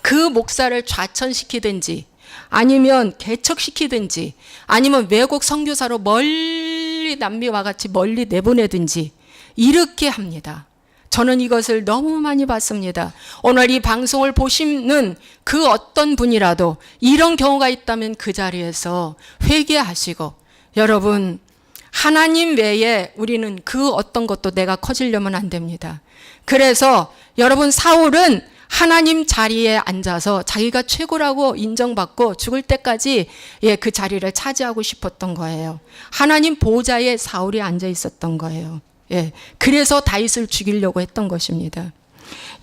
그 목사를 좌천시키든지 아니면 개척시키든지 아니면 외국 선교사로 멀리 남미와 같이 멀리 내보내든지 이렇게 합니다. 저는 이것을 너무 많이 봤습니다. 오늘 이 방송을 보시는 그 어떤 분이라도 이런 경우가 있다면 그 자리에서 회개하시고, 여러분 하나님 외에 우리는 그 어떤 것도 내가 커지려면 안 됩니다. 그래서 여러분 사울은 하나님 자리에 앉아서 자기가 최고라고 인정받고 죽을 때까지 그 자리를 차지하고 싶었던 거예요. 하나님 보좌에 사울이 앉아 있었던 거예요. 그래서 다윗을 죽이려고 했던 것입니다.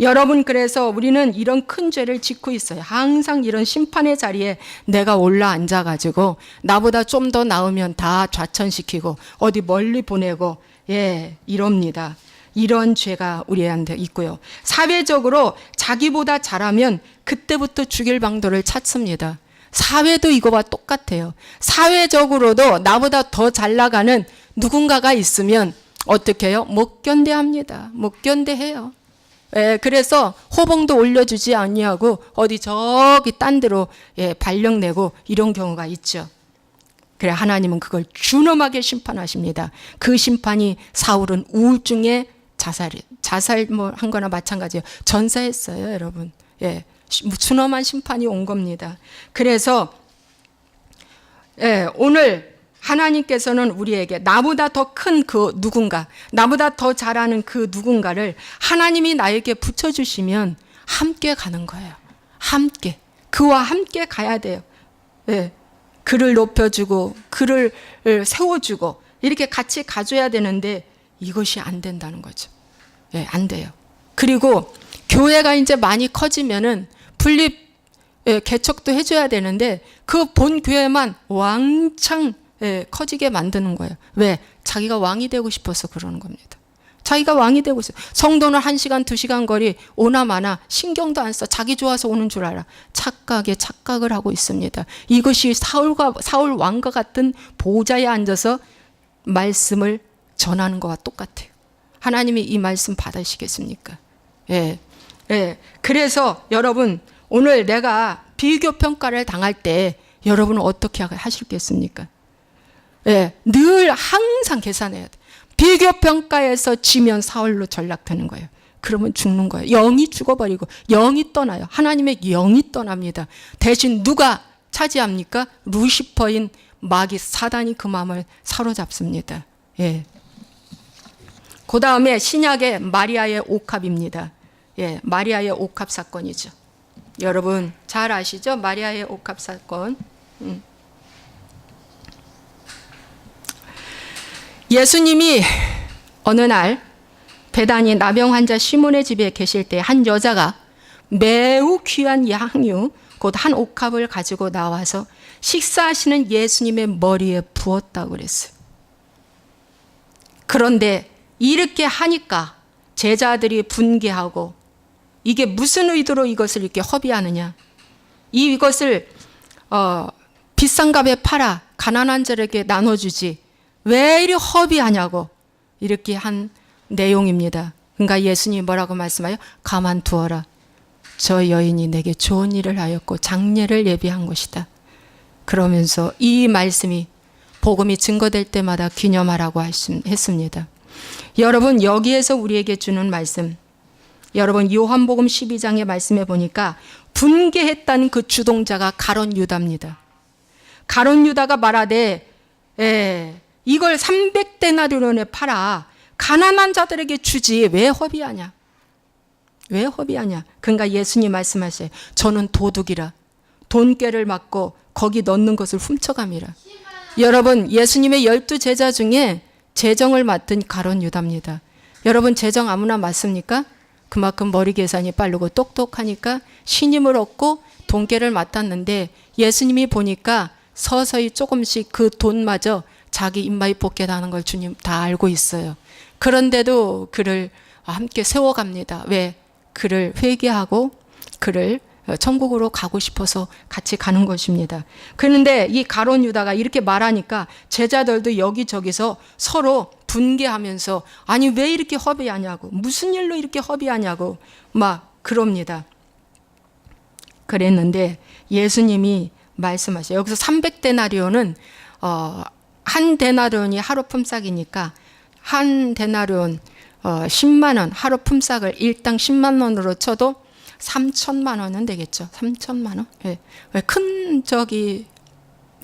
여러분 그래서 우리는 이런 큰 죄를 짓고 있어요. 항상 이런 심판의 자리에 내가 올라 앉아가지고 나보다 좀 더 나으면 다 좌천시키고 어디 멀리 보내고 이럽니다. 이런 죄가 우리한테 있고요. 사회적으로 자기보다 잘하면 그때부터 죽일 방도를 찾습니다. 사회도 이거와 똑같아요. 사회적으로도 나보다 더 잘 나가는 누군가가 있으면 어떻게 해요? 못 견뎌합니다. 못 견뎌해요. 그래서 호봉도 올려주지 아니하고 어디 저기 딴 데로 발령 내고 이런 경우가 있죠. 그래 하나님은 그걸 준엄하게 심판하십니다. 그 심판이 사울은 우울증에 자살 뭐 한 거나 마찬가지예요. 전사했어요, 여러분. 준엄한 심판이 온 겁니다. 그래서 오늘 하나님께서는 우리에게 나보다 더 큰 그 누군가, 나보다 더 잘하는 그 누군가를 하나님이 나에게 붙여주시면 함께 가는 거예요. 함께. 그와 함께 가야 돼요. 그를 높여주고 그를 세워주고 이렇게 같이 가줘야 되는데 이것이 안 된다는 거죠. 안 돼요. 그리고 교회가 이제 많이 커지면은 분립 개척도 해줘야 되는데 그 본 교회만 왕창 커지게 만드는 거예요. 왜? 자기가 왕이 되고 싶어서 그러는 겁니다. 자기가 왕이 되고 있어요. 성도는 1시간 2시간 거리 오나 마나 신경도 안 써. 자기 좋아서 오는 줄 알아. 착각을 하고 있습니다. 이것이 사울 왕과 같은 보좌에 앉아서 말씀을 전하는 것과 똑같아요. 하나님이 이 말씀 받으시겠습니까? 그래서 여러분 오늘 내가 비교 평가를 당할 때 여러분은 어떻게 하시겠습니까? 늘 항상 계산해야 돼. 비교 평가에서 지면 사울로 전락되는 거예요. 그러면 죽는 거예요. 영이 죽어버리고 영이 떠나요. 하나님의 영이 떠납니다. 대신 누가 차지합니까? 루시퍼인 마귀 사단이 그 마음을 사로잡습니다. 예. 그 다음에 신약의 마리아의 옥합입니다. 예, 마리아의 옥합 사건이죠. 여러분 잘 아시죠? 마리아의 옥합 사건. 예수님이 어느 날 베다니 나병 환자 시몬의 집에 계실 때 한 여자가 매우 귀한 향유 곧 한 옥합을 가지고 나와서 식사하시는 예수님의 머리에 부었다고 그랬어요. 그런데 이렇게 하니까 제자들이 분개하고 이게 무슨 의도로 이것을 이렇게 허비하느냐. 이것을 비싼 값에 팔아 가난한 자에게 나눠주지 왜 이리 허비하냐고 이렇게 한 내용입니다. 그러니까 예수님이 뭐라고 말씀하여 가만두어라. 저 여인이 내게 좋은 일을 하였고 장례를 예비한 것이다. 그러면서 이 말씀이 복음이 증거될 때마다 기념하라고 했습니다. 여러분 여기에서 우리에게 주는 말씀, 여러분 요한복음 12장의 말씀에 보니까 분개했다는 그 주동자가 가룟 유다입니다. 가룟 유다가 말하되 이걸 300데나리온에 팔아 가난한 자들에게 주지 왜 허비하냐. 왜 허비하냐. 그러니까 예수님 말씀하세요. 저는 도둑이라 돈꾀를 맞고 거기 넣는 것을 훔쳐감이라. 여러분 예수님의 12제자 중에 재정을 맡은 가룟 유다입니다. 여러분 재정 아무나 맡습니까? 그만큼 머리 계산이 빠르고 똑똑하니까 신임을 얻고 돈꾀를 맡았는데 예수님이 보니까 서서히 조금씩 그 돈마저 자기 입마에 복게하는 걸 주님 다 알고 있어요. 그런데도 그를 함께 세워갑니다. 왜? 그를 회개하고 그를 천국으로 가고 싶어서 같이 가는 것입니다. 그런데 이 가룟 유다가 이렇게 말하니까 제자들도 여기저기서 서로 분개하면서 아니 왜 이렇게 허비하냐고 무슨 일로 이렇게 허비하냐고 막 그럽니다. 그랬는데 예수님이 말씀하셔요. 여기서 300데나리온은 한 데나리온이 하루 품삯이니까 한 데나리온 10만 원 하루 품삯을 일당 10만 원으로 쳐도 3천만 원은 되겠죠. 3천만 원. 예. 큰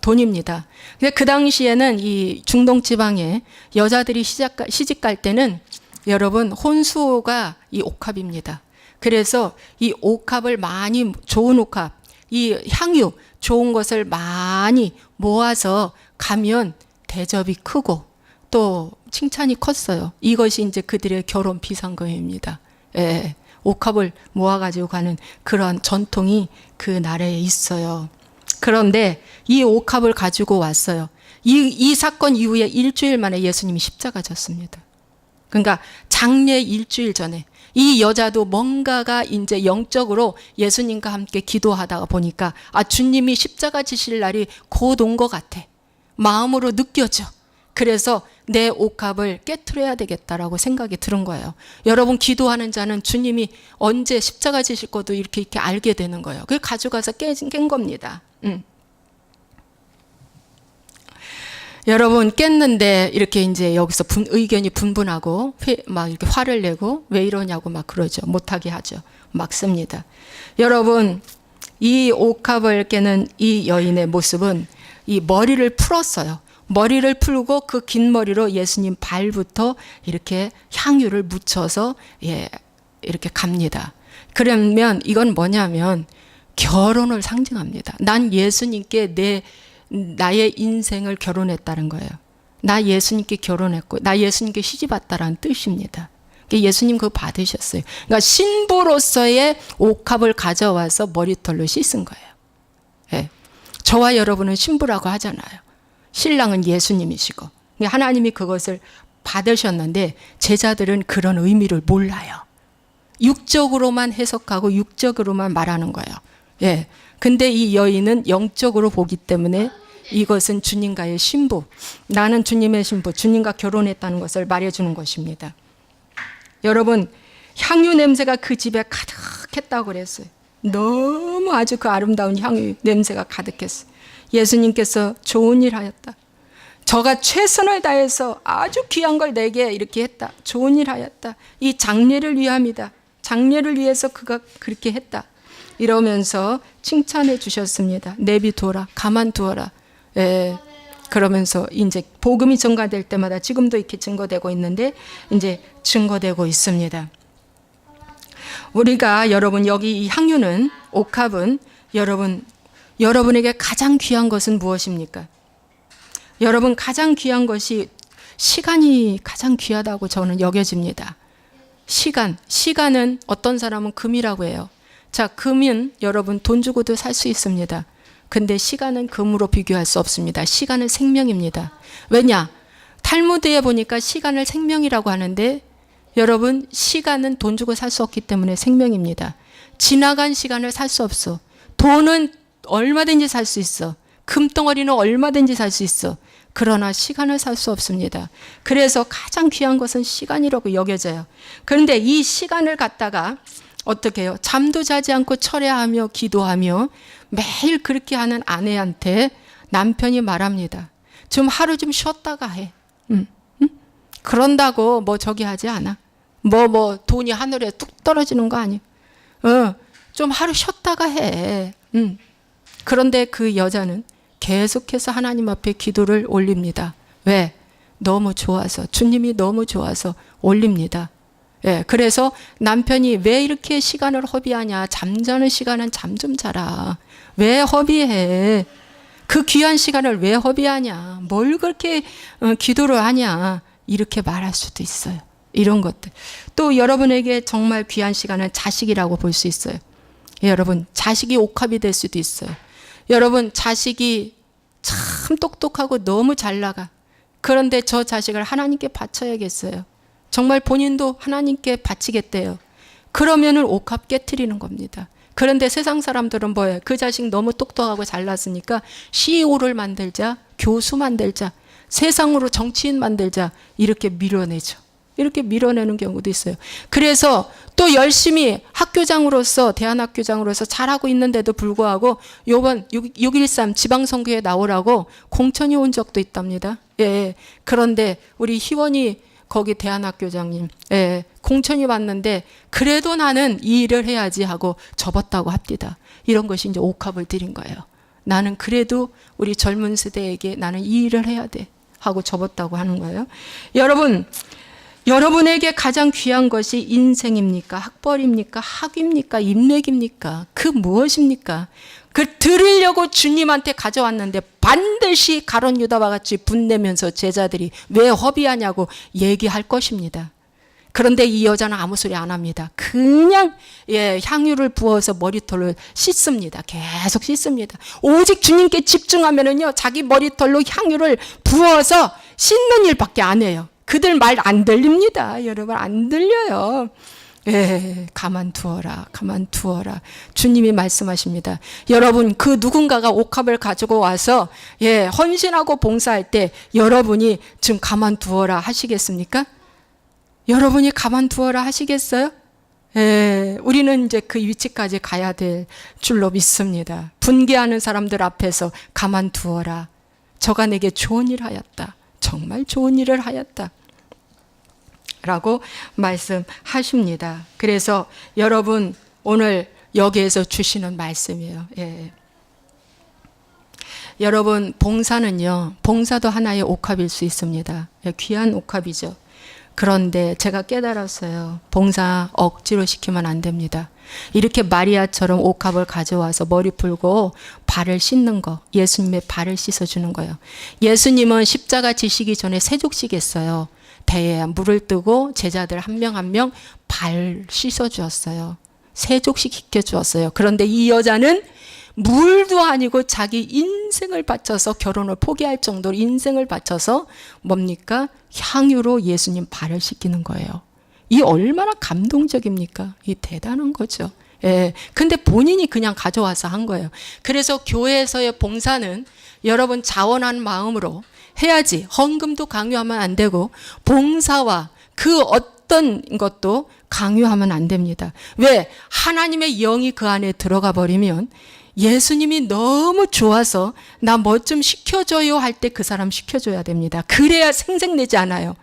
돈입니다. 근데 그 당시에는 이 중동 지방에 여자들이 시집 갈 때는 여러분 혼수가 이 옥합입니다. 그래서 이 옥합을 많이 좋은 옥합, 이 향유 좋은 것을 많이 모아서 가면 대접이 크고 또 칭찬이 컸어요. 이것이 이제 그들의 결혼 비상금입니다. 예. 옥합을 모아가지고 가는 그런 전통이 그 나라에 있어요. 그런데 이 옥합을 가지고 왔어요. 이 사건 이후에 일주일 만에 예수님이 십자가 졌습니다. 그러니까 장례 일주일 전에 이 여자도 뭔가가 이제 영적으로 예수님과 함께 기도하다가 보니까 주님이 십자가 지실 날이 곧 온 것 같아. 마음으로 느껴져. 그래서 내 옥합을 깨트려야 되겠다라고 생각이 들은 거예요. 여러분 기도하는 자는 주님이 언제 십자가 지실 것도 이렇게 알게 되는 거예요. 그걸 가져가서 깬 겁니다. 여러분 깼는데 이렇게 이제 여기서 의견이 분분하고 막 이렇게 화를 내고 왜 이러냐고 막 그러죠. 못하게 하죠. 막 씁니다. 여러분 이 옥합을 깨는 이 여인의 모습은 이 머리를 풀었어요. 머리를 풀고 그 긴 머리로 예수님 발부터 이렇게 향유를 묻혀서 이렇게 갑니다. 그러면 이건 뭐냐면 결혼을 상징합니다. 난 예수님께 나의 인생을 결혼했다는 거예요. 나 예수님께 결혼했고 나 예수님께 시집 왔다라는 뜻입니다. 예수님 그거 받으셨어요. 그러니까 신부로서의 옥합을 가져와서 머리털로 씻은 거예요. 예. 저와 여러분은 신부라고 하잖아요. 신랑은 예수님이시고 하나님이 그것을 받으셨는데 제자들은 그런 의미를 몰라요. 육적으로만 해석하고 육적으로만 말하는 거예요. 예. 근데 이 여인은 영적으로 보기 때문에 이것은 주님과의 신부, 나는 주님의 신부, 주님과 결혼했다는 것을 말해주는 것입니다. 여러분 향유 냄새가 그 집에 가득했다고 그랬어요. 너무 아주 그 아름다운 향유 냄새가 가득했어요. 예수님께서 좋은 일 하였다. 저가 최선을 다해서 아주 귀한 걸 내게 이렇게 했다. 좋은 일 하였다. 이 장례를 위함이다. 장례를 위해서 그가 그렇게 했다. 이러면서 칭찬해 주셨습니다. 내비두어라. 가만두어라. 예. 그러면서 이제 복음이 증거될 때마다 지금도 이렇게 증거되고 있는데 이제 증거되고 있습니다. 우리가 여러분 여기 이 향유는 옥합은 여러분에게 가장 귀한 것은 무엇입니까? 여러분 가장 귀한 것이 시간이 가장 귀하다고 저는 여겨집니다. 시간은 어떤 사람은 금이라고 해요. 자, 금은 여러분 돈 주고도 살 수 있습니다. 근데 시간은 금으로 비교할 수 없습니다. 시간은 생명입니다. 왜냐? 탈무드에 보니까 시간을 생명이라고 하는데 여러분 시간은 돈 주고 살 수 없기 때문에 생명입니다. 지나간 시간을 살 수 없어. 돈은 얼마든지 살 수 있어. 금덩어리는 얼마든지 살 수 있어. 그러나 시간을 살 수 없습니다. 그래서 가장 귀한 것은 시간이라고 여겨져요. 그런데 이 시간을 갖다가 어떻게 해요? 잠도 자지 않고 철야하며 기도하며 매일 그렇게 하는 아내한테 남편이 말합니다. 좀 하루 좀 쉬었다가 해. 그런다고 뭐 저기 하지 않아. 뭐 돈이 하늘에 뚝 떨어지는 거 아니야. 좀 하루 쉬었다가 해. 그런데 그 여자는 계속해서 하나님 앞에 기도를 올립니다. 왜? 너무 좋아서, 주님이 너무 좋아서 올립니다. 예, 그래서 남편이 왜 이렇게 시간을 허비하냐? 잠자는 시간은 잠 좀 자라. 왜 허비해? 그 귀한 시간을 왜 허비하냐? 뭘 그렇게 기도를 하냐? 이렇게 말할 수도 있어요. 이런 것들. 또 여러분에게 정말 귀한 시간은 자식이라고 볼 수 있어요. 예, 여러분, 자식이 옥합이 될 수도 있어요. 여러분, 자식이 참 똑똑하고 너무 잘 나가. 그런데 저 자식을 하나님께 바쳐야겠어요. 정말 본인도 하나님께 바치겠대요. 그러면은 옥합 깨트리는 겁니다. 그런데 세상 사람들은 뭐예요? 그 자식 너무 똑똑하고 잘났으니까 CEO를 만들자, 교수 만들자, 세상으로 정치인 만들자, 이렇게 밀어내죠. 이렇게 밀어내는 경우도 있어요. 그래서 또 열심히 학교장으로서, 대안학교장으로서 잘하고 있는데도 불구하고 요번 6.13 지방선거에 나오라고 공천이 온 적도 있답니다. 예. 그런데 우리 희원이 거기 대안학교장님, 예, 공천이 왔는데 그래도 나는 이 일을 해야지 하고 접었다고 합니다. 이런 것이 이제 옥합을 드린 거예요. 나는 그래도 우리 젊은 세대에게 나는 이 일을 해야 돼 하고 접었다고 하는 거예요. 여러분에게 가장 귀한 것이 인생입니까? 학벌입니까? 학위입니까? 인맥입니까? 그 무엇입니까? 그 드리려고 주님한테 가져왔는데 반드시 가룟 유다와 같이 분내면서 제자들이 왜 허비하냐고 얘기할 것입니다. 그런데 이 여자는 아무 소리 안 합니다. 그냥 향유를 부어서 머리털을 씻습니다. 계속 씻습니다. 오직 주님께 집중하면은요, 자기 머리털로 향유를 부어서 씻는 일밖에 안 해요. 그들 말 안 들립니다. 여러분, 안 들려요. 가만두어라, 가만두어라. 주님이 말씀하십니다. 여러분, 그 누군가가 옥합을 가지고 와서 헌신하고 봉사할 때 여러분이 지금 가만두어라 하시겠습니까? 여러분이 가만두어라 하시겠어요? 우리는 이제 그 위치까지 가야 될 줄로 믿습니다. 분개하는 사람들 앞에서 가만두어라. 저가 내게 좋은 일 하였다. 정말 좋은 일을 하였다. 라고 말씀하십니다. 그래서 여러분, 오늘 여기에서 주시는 말씀이에요. 여러분, 봉사는요, 봉사도 하나의 옥합일 수 있습니다. 귀한 옥합이죠. 그런데 제가 깨달았어요. 봉사 억지로 시키면 안 됩니다. 이렇게 마리아처럼 옥합을 가져와서 머리 풀고 발을 씻는 거, 예수님의 발을 씻어주는 거예요. 예수님은 십자가 지시기 전에 세족식 했어요. 배에 물을 뜨고 제자들 한 명 한 명 발 씻어주었어요. 세족식 시켜주었어요. 그런데 이 여자는 물도 아니고 자기 인생을 바쳐서, 결혼을 포기할 정도로 인생을 바쳐서 뭡니까? 향유로 예수님 발을 씻기는 거예요. 이 얼마나 감동적입니까? 이 대단한 거죠. 근데 본인이 그냥 가져와서 한 거예요. 그래서 교회에서의 봉사는 여러분 자원한 마음으로 해야지, 헌금도 강요하면 안 되고 봉사와 그 어떤 것도 강요하면 안 됩니다. 왜? 하나님의 영이 그 안에 들어가 버리면 예수님이 너무 좋아서 나 뭐 좀 시켜줘요 할 때 그 사람 시켜줘야 됩니다. 그래야 생색내지 않아요.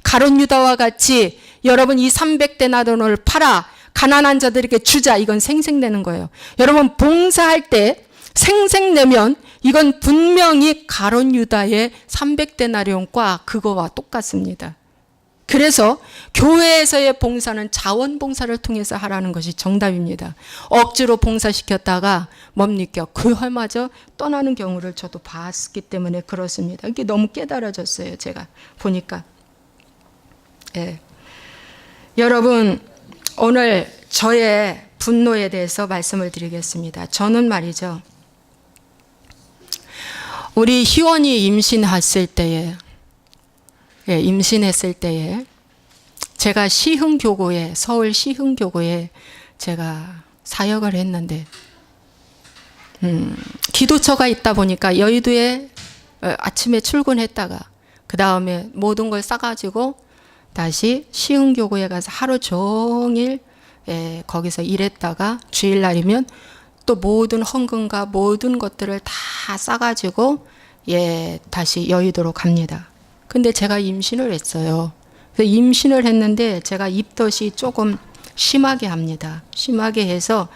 가룟 유다와 같이 여러분 이 300데나리온을 팔아 가난한 자들에게 주자, 이건 생색내는 거예요. 여러분 봉사할 때 생색내면 이건 분명히 가룟 유다의 300데나리온과 그거와 똑같습니다. 그래서 교회에서의 봉사는 자원봉사를 통해서 하라는 것이 정답입니다. 억지로 봉사시켰다가 뭡니까? 교회마저 떠나는 경우를 저도 봤기 때문에 그렇습니다. 이게 너무 깨달아졌어요. 제가 보니까. 예. 여러분, 오늘 저의 분노에 대해서 말씀을 드리겠습니다. 저는 말이죠, 우리 희원이 임신했을 때에, 제가 시흥교구에, 서울 시흥교구에 제가 사역을 했는데, 기도처가 있다 보니까 여의도에 아침에 출근했다가 그 다음에 모든 걸 싸가지고 다시 시흥교구에 가서 하루 종일 거기서 일했다가 주일날이면 또 모든 헌금과 모든 것들을 다 싸가지고 다시 여의도로 갑니다. 근데 제가 임신을 했어요. 그래서 임신을 했는데 제가 입덧이 조금 심하게 합니다. 심하게 해서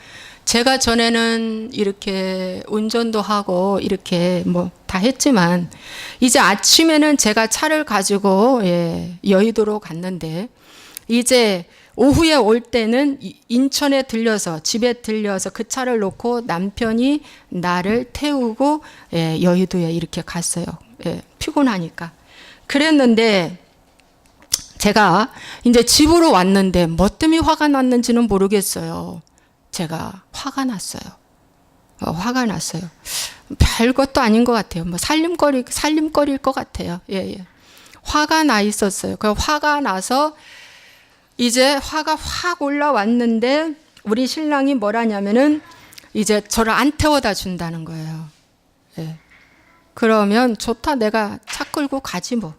제가 전에는 이렇게 운전도 하고 이렇게 뭐 다 했지만 이제 아침에는 제가 차를 가지고 여의도로 갔는데 이제 오후에 올 때는 인천에 들려서 집에 들려서 그 차를 놓고 남편이 나를 태우고 여의도에 이렇게 갔어요. 피곤하니까. 그랬는데 제가 이제 집으로 왔는데 뭐 때문에 화가 났는지는 모르겠어요. 제가 화가 났어요. 화가 났어요. 별것도 아닌 것 같아요. 뭐 살림거리일 것 같아요. 화가 나 있었어요. 그 화가 나서 이제 화가 확 올라왔는데 우리 신랑이 뭐라냐면은 이제 저를 안 태워다 준다는 거예요. 그러면 좋다, 내가 차 끌고 가지 뭐.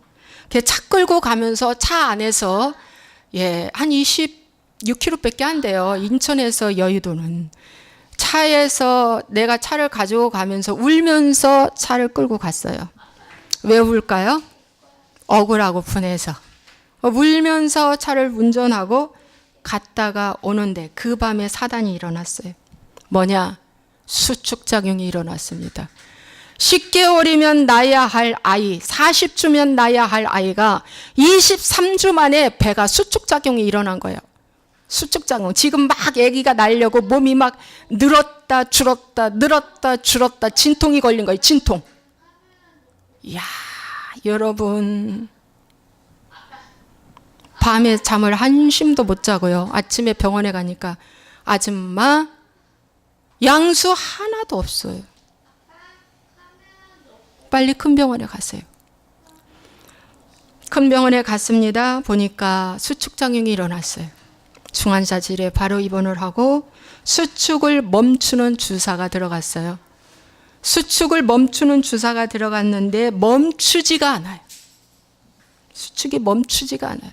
차 끌고 가면서 차 안에서 한 26km밖에 안 돼요. 인천에서 여의도는. 차에서 내가 차를 가지고 가면서 울면서 차를 끌고 갔어요. 왜 울까요? 억울하고 분해서. 울면서 차를 운전하고 갔다가 오는데 그 밤에 사단이 일어났어요. 뭐냐? 수축작용이 일어났습니다. 10개월이면 낳아야 할 아이, 40주면 낳아야 할 아이가 23주 만에 배가 수축작용이 일어난 거예요. 수축작용. 지금 막 아기가 날려고 몸이 막 늘었다 줄었다 늘었다 줄었다 진통이 걸린 거예요. 진통. 이야, 여러분, 밤에 잠을 한숨도 못 자고요. 아침에 병원에 가니까 아줌마 양수 하나도 없어요. 빨리 큰 병원에 가세요. 큰 병원에 갔습니다. 보니까 수축작용이 일어났어요. 중환자실에 바로 입원을 하고 수축을 멈추는 주사가 들어갔어요. 수축을 멈추는 주사가 들어갔는데 멈추지가 않아요. 수축이 멈추지가 않아요.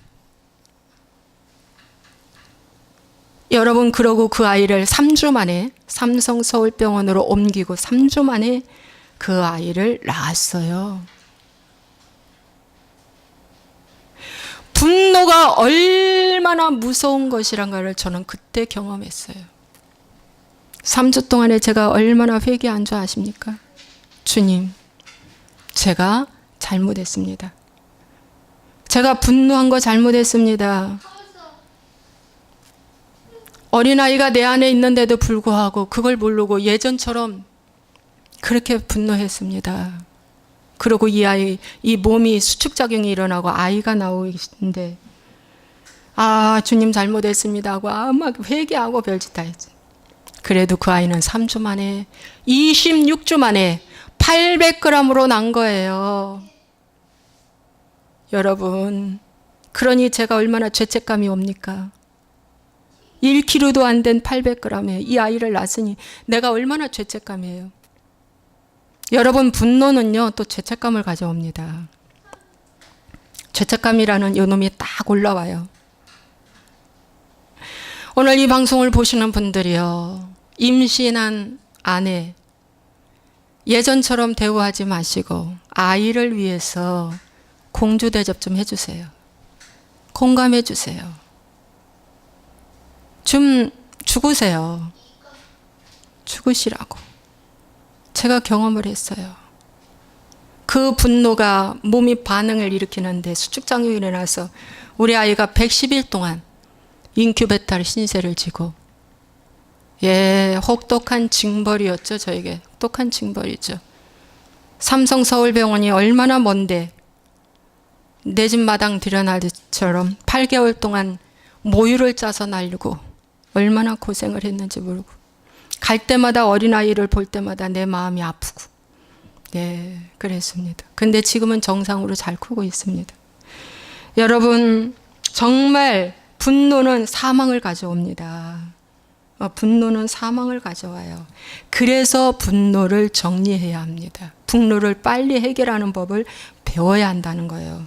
여러분, 그러고 그 아이를 3주 만에 삼성서울병원으로 옮기고 3주 만에 그 아이를 낳았어요. 분노가 얼마나 무서운 것이란가를 저는 그때 경험했어요. 3주 동안에 제가 얼마나 회개한 줄 아십니까? 주님, 제가 잘못했습니다. 제가 분노한 거 잘못했습니다. 어린아이가 내 안에 있는데도 불구하고 그걸 모르고 예전처럼 그렇게 분노했습니다. 그리고 이 몸이 수축작용이 일어나고 아이가 나오는데, 주님 잘못했습니다 하고 막 회개하고 별짓 다 했죠. 그래도 그 아이는 3주 만에, 26주 만에 800g으로 난 거예요. 여러분, 그러니 제가 얼마나 죄책감이 옵니까? 1kg도 안 된 800g에 이 아이를 낳았으니 내가 얼마나 죄책감이에요. 여러분, 분노는요 또 죄책감을 가져옵니다. 죄책감이라는 요놈이 딱 올라와요. 오늘 이 방송을 보시는 분들이요, 임신한 아내 예전처럼 대우하지 마시고 아이를 위해서 공주 대접 좀 해주세요. 공감해 주세요. 좀 죽으세요. 죽으시라고. 제가 경험을 했어요. 그 분노가 몸이 반응을 일으키는데 수축장애가 일어나서 우리 아이가 110일 동안 인큐베터 신세를 지고, 혹독한 징벌이었죠. 저에게 혹독한 징벌이죠. 삼성 서울병원이 얼마나 먼데 내 집 마당 들여나듯처럼 8개월 동안 모유를 짜서 날리고 얼마나 고생을 했는지 모르고, 갈 때마다 어린아이를 볼 때마다 내 마음이 아프고, 그랬습니다. 근데 지금은 정상으로 잘 크고 있습니다. 여러분, 정말 분노는 사망을 가져옵니다. 분노는 사망을 가져와요. 그래서 분노를 정리해야 합니다. 분노를 빨리 해결하는 법을 배워야 한다는 거예요.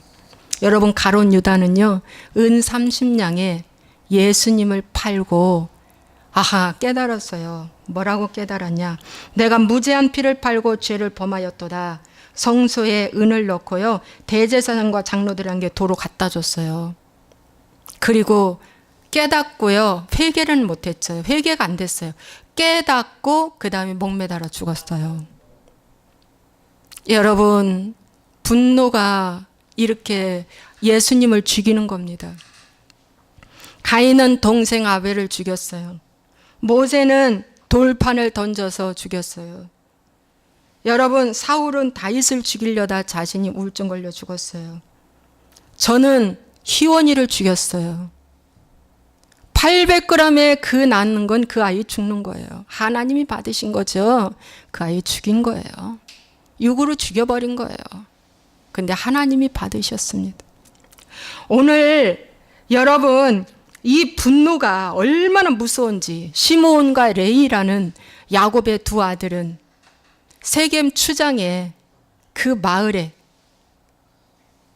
여러분, 가룟 유다는요, 은 30냥에 예수님을 팔고 깨달았어요. 뭐라고 깨달았냐? 내가 무죄한 피를 팔고 죄를 범하였도다. 성소에 은을 넣고요, 대제사장과 장로들에게 도로 갖다 줬어요. 그리고 깨닫고요, 회개는 못했어요. 회개가 안 됐어요. 깨닫고 그 다음에 목매달아 죽었어요. 여러분, 분노가 이렇게 예수님을 죽이는 겁니다. 가인은 동생 아벨을 죽였어요. 모세는 돌판을 던져서 죽였어요. 여러분, 사울은 다윗을 죽이려다 자신이 우울증 걸려 죽었어요. 저는 희원이를 죽였어요. 800g에 그 낳는 건 그 아이 죽는 거예요. 하나님이 받으신 거죠. 그 아이 죽인 거예요. 육으로 죽여버린 거예요. 근데 하나님이 받으셨습니다. 오늘 여러분, 이 분노가 얼마나 무서운지, 시므온과 레이라는 야곱의 두 아들은 세겜 추장의 그 마을에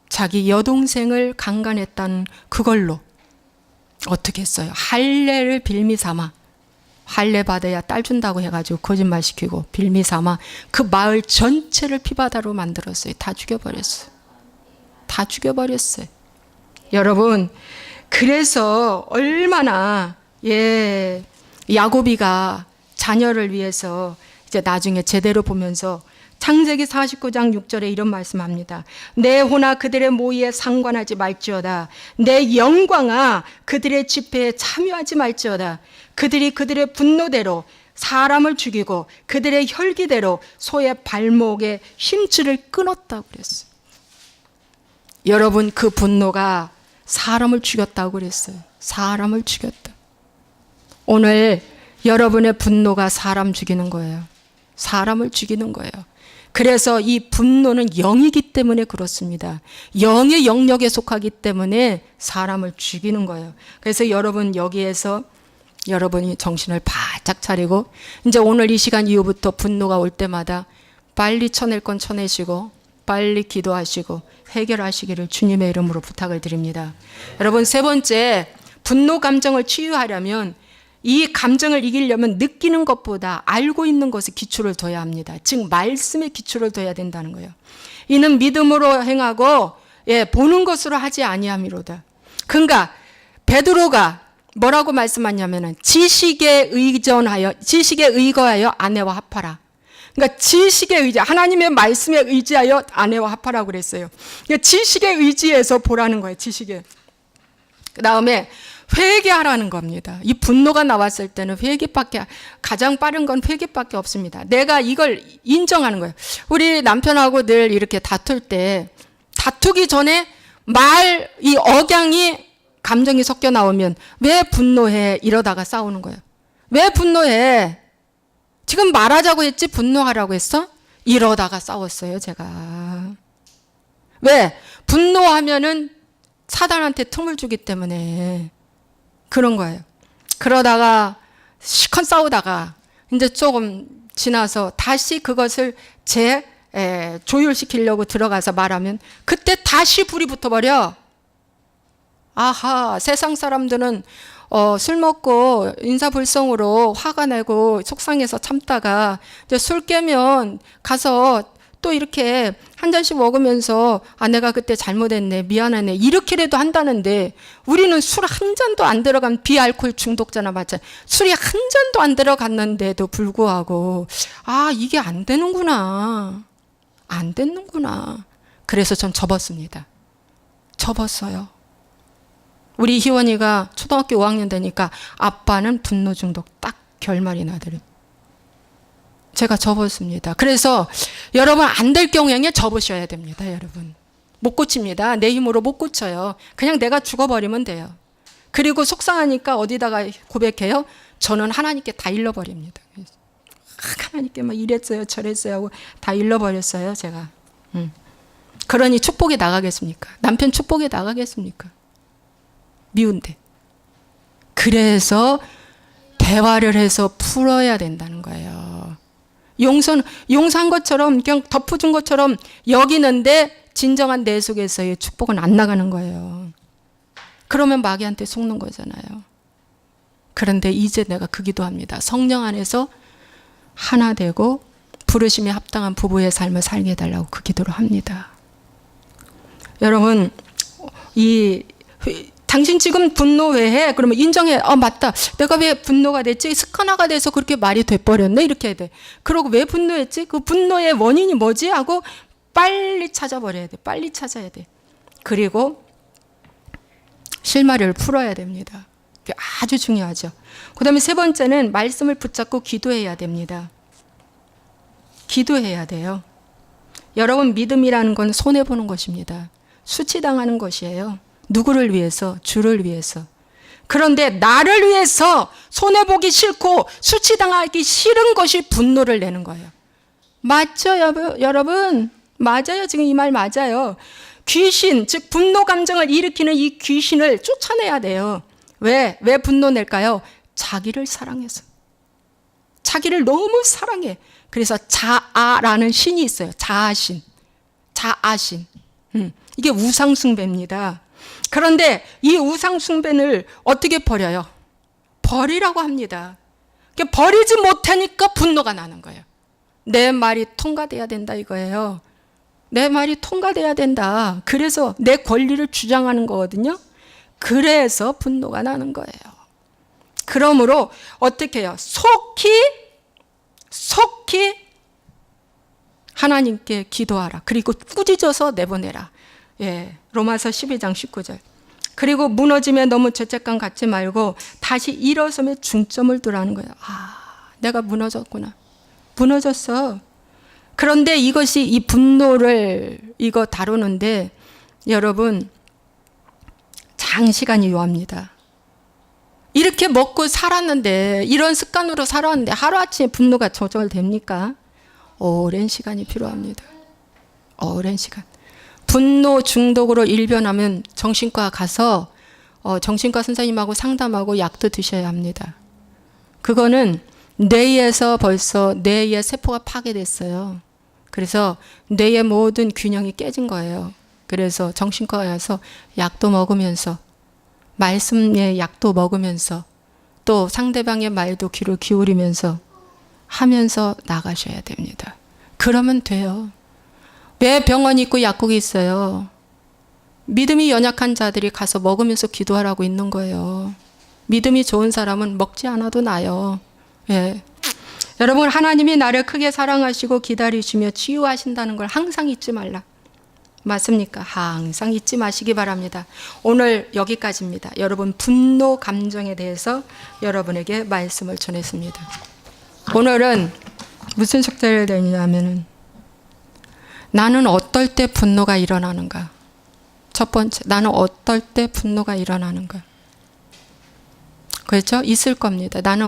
자기 여동생을 강간했다는 그걸로 어떻게 했어요? 할례를 빌미 삼아, 할례 받아야 딸 준다고 해가지고 거짓말 시키고 빌미 삼아 그 마을 전체를 피바다로 만들었어요. 다 죽여버렸어요. 다 죽여버렸어요. 여러분, 그래서 얼마나 야곱이가 자녀를 위해서 이제 나중에 제대로 보면서 창세기 49장 6절에 이런 말씀합니다. 내 호나 그들의 모의에 상관하지 말지어다. 내 영광아 그들의 집회에 참여하지 말지어다. 그들이 그들의 분노대로 사람을 죽이고 그들의 혈기대로 소의 발목에 힘줄을 끊었다고 그랬어요. 여러분, 그 분노가 사람을 죽였다고 그랬어요. 사람을 죽였다. 오늘 여러분의 분노가 사람 죽이는 거예요. 사람을 죽이는 거예요. 그래서 이 분노는 영이기 때문에 그렇습니다. 영의 영역에 속하기 때문에 사람을 죽이는 거예요. 그래서 여러분, 여기에서 여러분이 정신을 바짝 차리고 이제 오늘 이 시간 이후부터 분노가 올 때마다 빨리 쳐낼 건 쳐내시고 빨리 기도하시고 해결하시기를 주님의 이름으로 부탁을 드립니다. 여러분, 세 번째, 분노 감정을 치유하려면, 이 감정을 이기려면 느끼는 것보다 알고 있는 것에 기초를 둬야 합니다. 즉 말씀에 기초를 둬야 된다는 거예요. 이는 믿음으로 행하고 보는 것으로 하지 아니함이로다. 그러니까 베드로가 뭐라고 말씀하냐면은 지식에 의거하여 아내와 합하라. 그러니까 지식에 의지, 하나님의 말씀에 의지하여 아내와 합하라고 그랬어요. 그러니까 지식에 의지해서 보라는 거예요. 지식에. 그 다음에 회개하라는 겁니다. 이 분노가 나왔을 때는 가장 빠른 건 회개밖에 없습니다. 내가 이걸 인정하는 거예요. 우리 남편하고 늘 이렇게 다툴 때, 다투기 전에 이 억양이, 감정이 섞여 나오면 왜 분노해? 이러다가 싸우는 거예요. 왜 분노해? 지금 말하자고 했지 분노하라고 했어? 이러다가 싸웠어요, 제가. 왜? 분노하면은 사단한테 틈을 주기 때문에 그런 거예요. 그러다가 시컷 싸우다가 이제 조금 지나서 다시 그것을 조율시키려고 들어가서 말하면 그때 다시 불이 붙어버려. 세상 사람들은 술 먹고 인사불성으로 화가 내고 속상해서 참다가 이제 술 깨면 가서 또 이렇게 한 잔씩 먹으면서 아 내가 그때 잘못했네 미안하네 이렇게라도 한다는데 우리는 술 한 잔도 안 들어간 비알코올 중독자나 마찬가지 술이 한 잔도 안 들어갔는데도 불구하고 아 이게 안 되는구나 안 됐는구나 그래서 전 접었습니다. 접었어요. 우리 희원이가 초등학교 5학년 되니까 아빠는 분노 중독 딱 결말이 나더래요. 제가 접었습니다. 그래서 여러분 안 될 경우에 접으셔야 됩니다. 여러분 못 고칩니다. 내 힘으로 못 고쳐요. 그냥 내가 죽어버리면 돼요. 그리고 속상하니까 어디다가 고백해요? 저는 하나님께 다 일러버립니다. 하나님께 막 이랬어요 저랬어요 하고 다 일러버렸어요 제가. 그러니 축복이 나가겠습니까? 남편 축복이 나가겠습니까? 미운데. 그래서 대화를 해서 풀어야 된다는 거예요. 용서한 것처럼 그냥 덮어준 것처럼 여기는데 진정한 내 속에서의 축복은 안 나가는 거예요. 그러면 마귀한테 속는 거잖아요. 그런데 이제 내가 그 기도합니다. 성령 안에서 하나 되고 부르심에 합당한 부부의 삶을 살게 해달라고 그 기도를 합니다. 여러분 당신 지금 분노 왜 해? 그러면 인정해. 맞다. 내가 왜 분노가 됐지? 습관화가 돼서 그렇게 말이 돼버렸네. 이렇게 해야 돼. 그러고 왜 분노했지? 그 분노의 원인이 뭐지? 하고 빨리 찾아버려야 돼. 빨리 찾아야 돼. 그리고 실마리를 풀어야 됩니다. 그게 아주 중요하죠. 그 다음에 세 번째는 말씀을 붙잡고 기도해야 됩니다. 기도해야 돼요. 여러분 믿음이라는 건 손해보는 것입니다. 수치당하는 것이에요. 누구를 위해서? 주를 위해서. 그런데 나를 위해서 손해보기 싫고 수치당하기 싫은 것이 분노를 내는 거예요. 맞죠 여러분? 맞아요. 지금 이 말 맞아요. 귀신, 즉 분노 감정을 일으키는 이 귀신을 쫓아내야 돼요. 왜 분노 낼까요? 자기를 사랑해서. 자기를 너무 사랑해. 그래서 자아라는 신이 있어요. 자아신. 이게 우상숭배입니다. 그런데 이 우상숭배를 어떻게 버려요? 버리라고 합니다. 버리지 못하니까 분노가 나는 거예요. 내 말이 통과돼야 된다 이거예요. 내 말이 통과돼야 된다. 그래서 내 권리를 주장하는 거거든요. 그래서 분노가 나는 거예요. 그러므로 어떻게 해요? 속히 하나님께 기도하라. 그리고 꾸짖어서 내보내라. 로마서 12장 19절. 그리고 무너지면 너무 죄책감 갖지 말고 다시 일어섬에 중점을 두라는 거예요. 내가 무너졌구나. 무너졌어. 그런데 이것이 이 분노를 이거 다루는데 여러분 장시간이 요합니다. 이렇게 먹고 살았는데 이런 습관으로 살았는데 하루아침에 분노가 조절됩니까? 오랜 시간이 필요합니다. 오랜 시간. 분노 중독으로 일변하면 정신과 가서 정신과 선생님하고 상담하고 약도 드셔야 합니다. 그거는 뇌에서 벌써 뇌의 세포가 파괴됐어요. 그래서 뇌의 모든 균형이 깨진 거예요. 그래서 정신과에 가서 약도 먹으면서 말씀의 약도 먹으면서 또 상대방의 말도 귀를 기울이면서 하면서 나가셔야 됩니다. 그러면 돼요. 왜 병원이 있고 약국이 있어요? 믿음이 연약한 자들이 가서 먹으면서 기도하라고 있는 거예요. 믿음이 좋은 사람은 먹지 않아도 나요. 여러분 하나님이 나를 크게 사랑하시고 기다리시며 치유하신다는 걸 항상 잊지 말라. 맞습니까? 항상 잊지 마시기 바랍니다. 오늘 여기까지입니다. 여러분 분노 감정에 대해서 여러분에게 말씀을 전했습니다. 오늘은 무슨 숙제를 내냐면은 나는 어떨 때 분노가 일어나는가? 첫 번째, 나는 어떨 때 분노가 일어나는가? 그렇죠? 있을 겁니다. 나는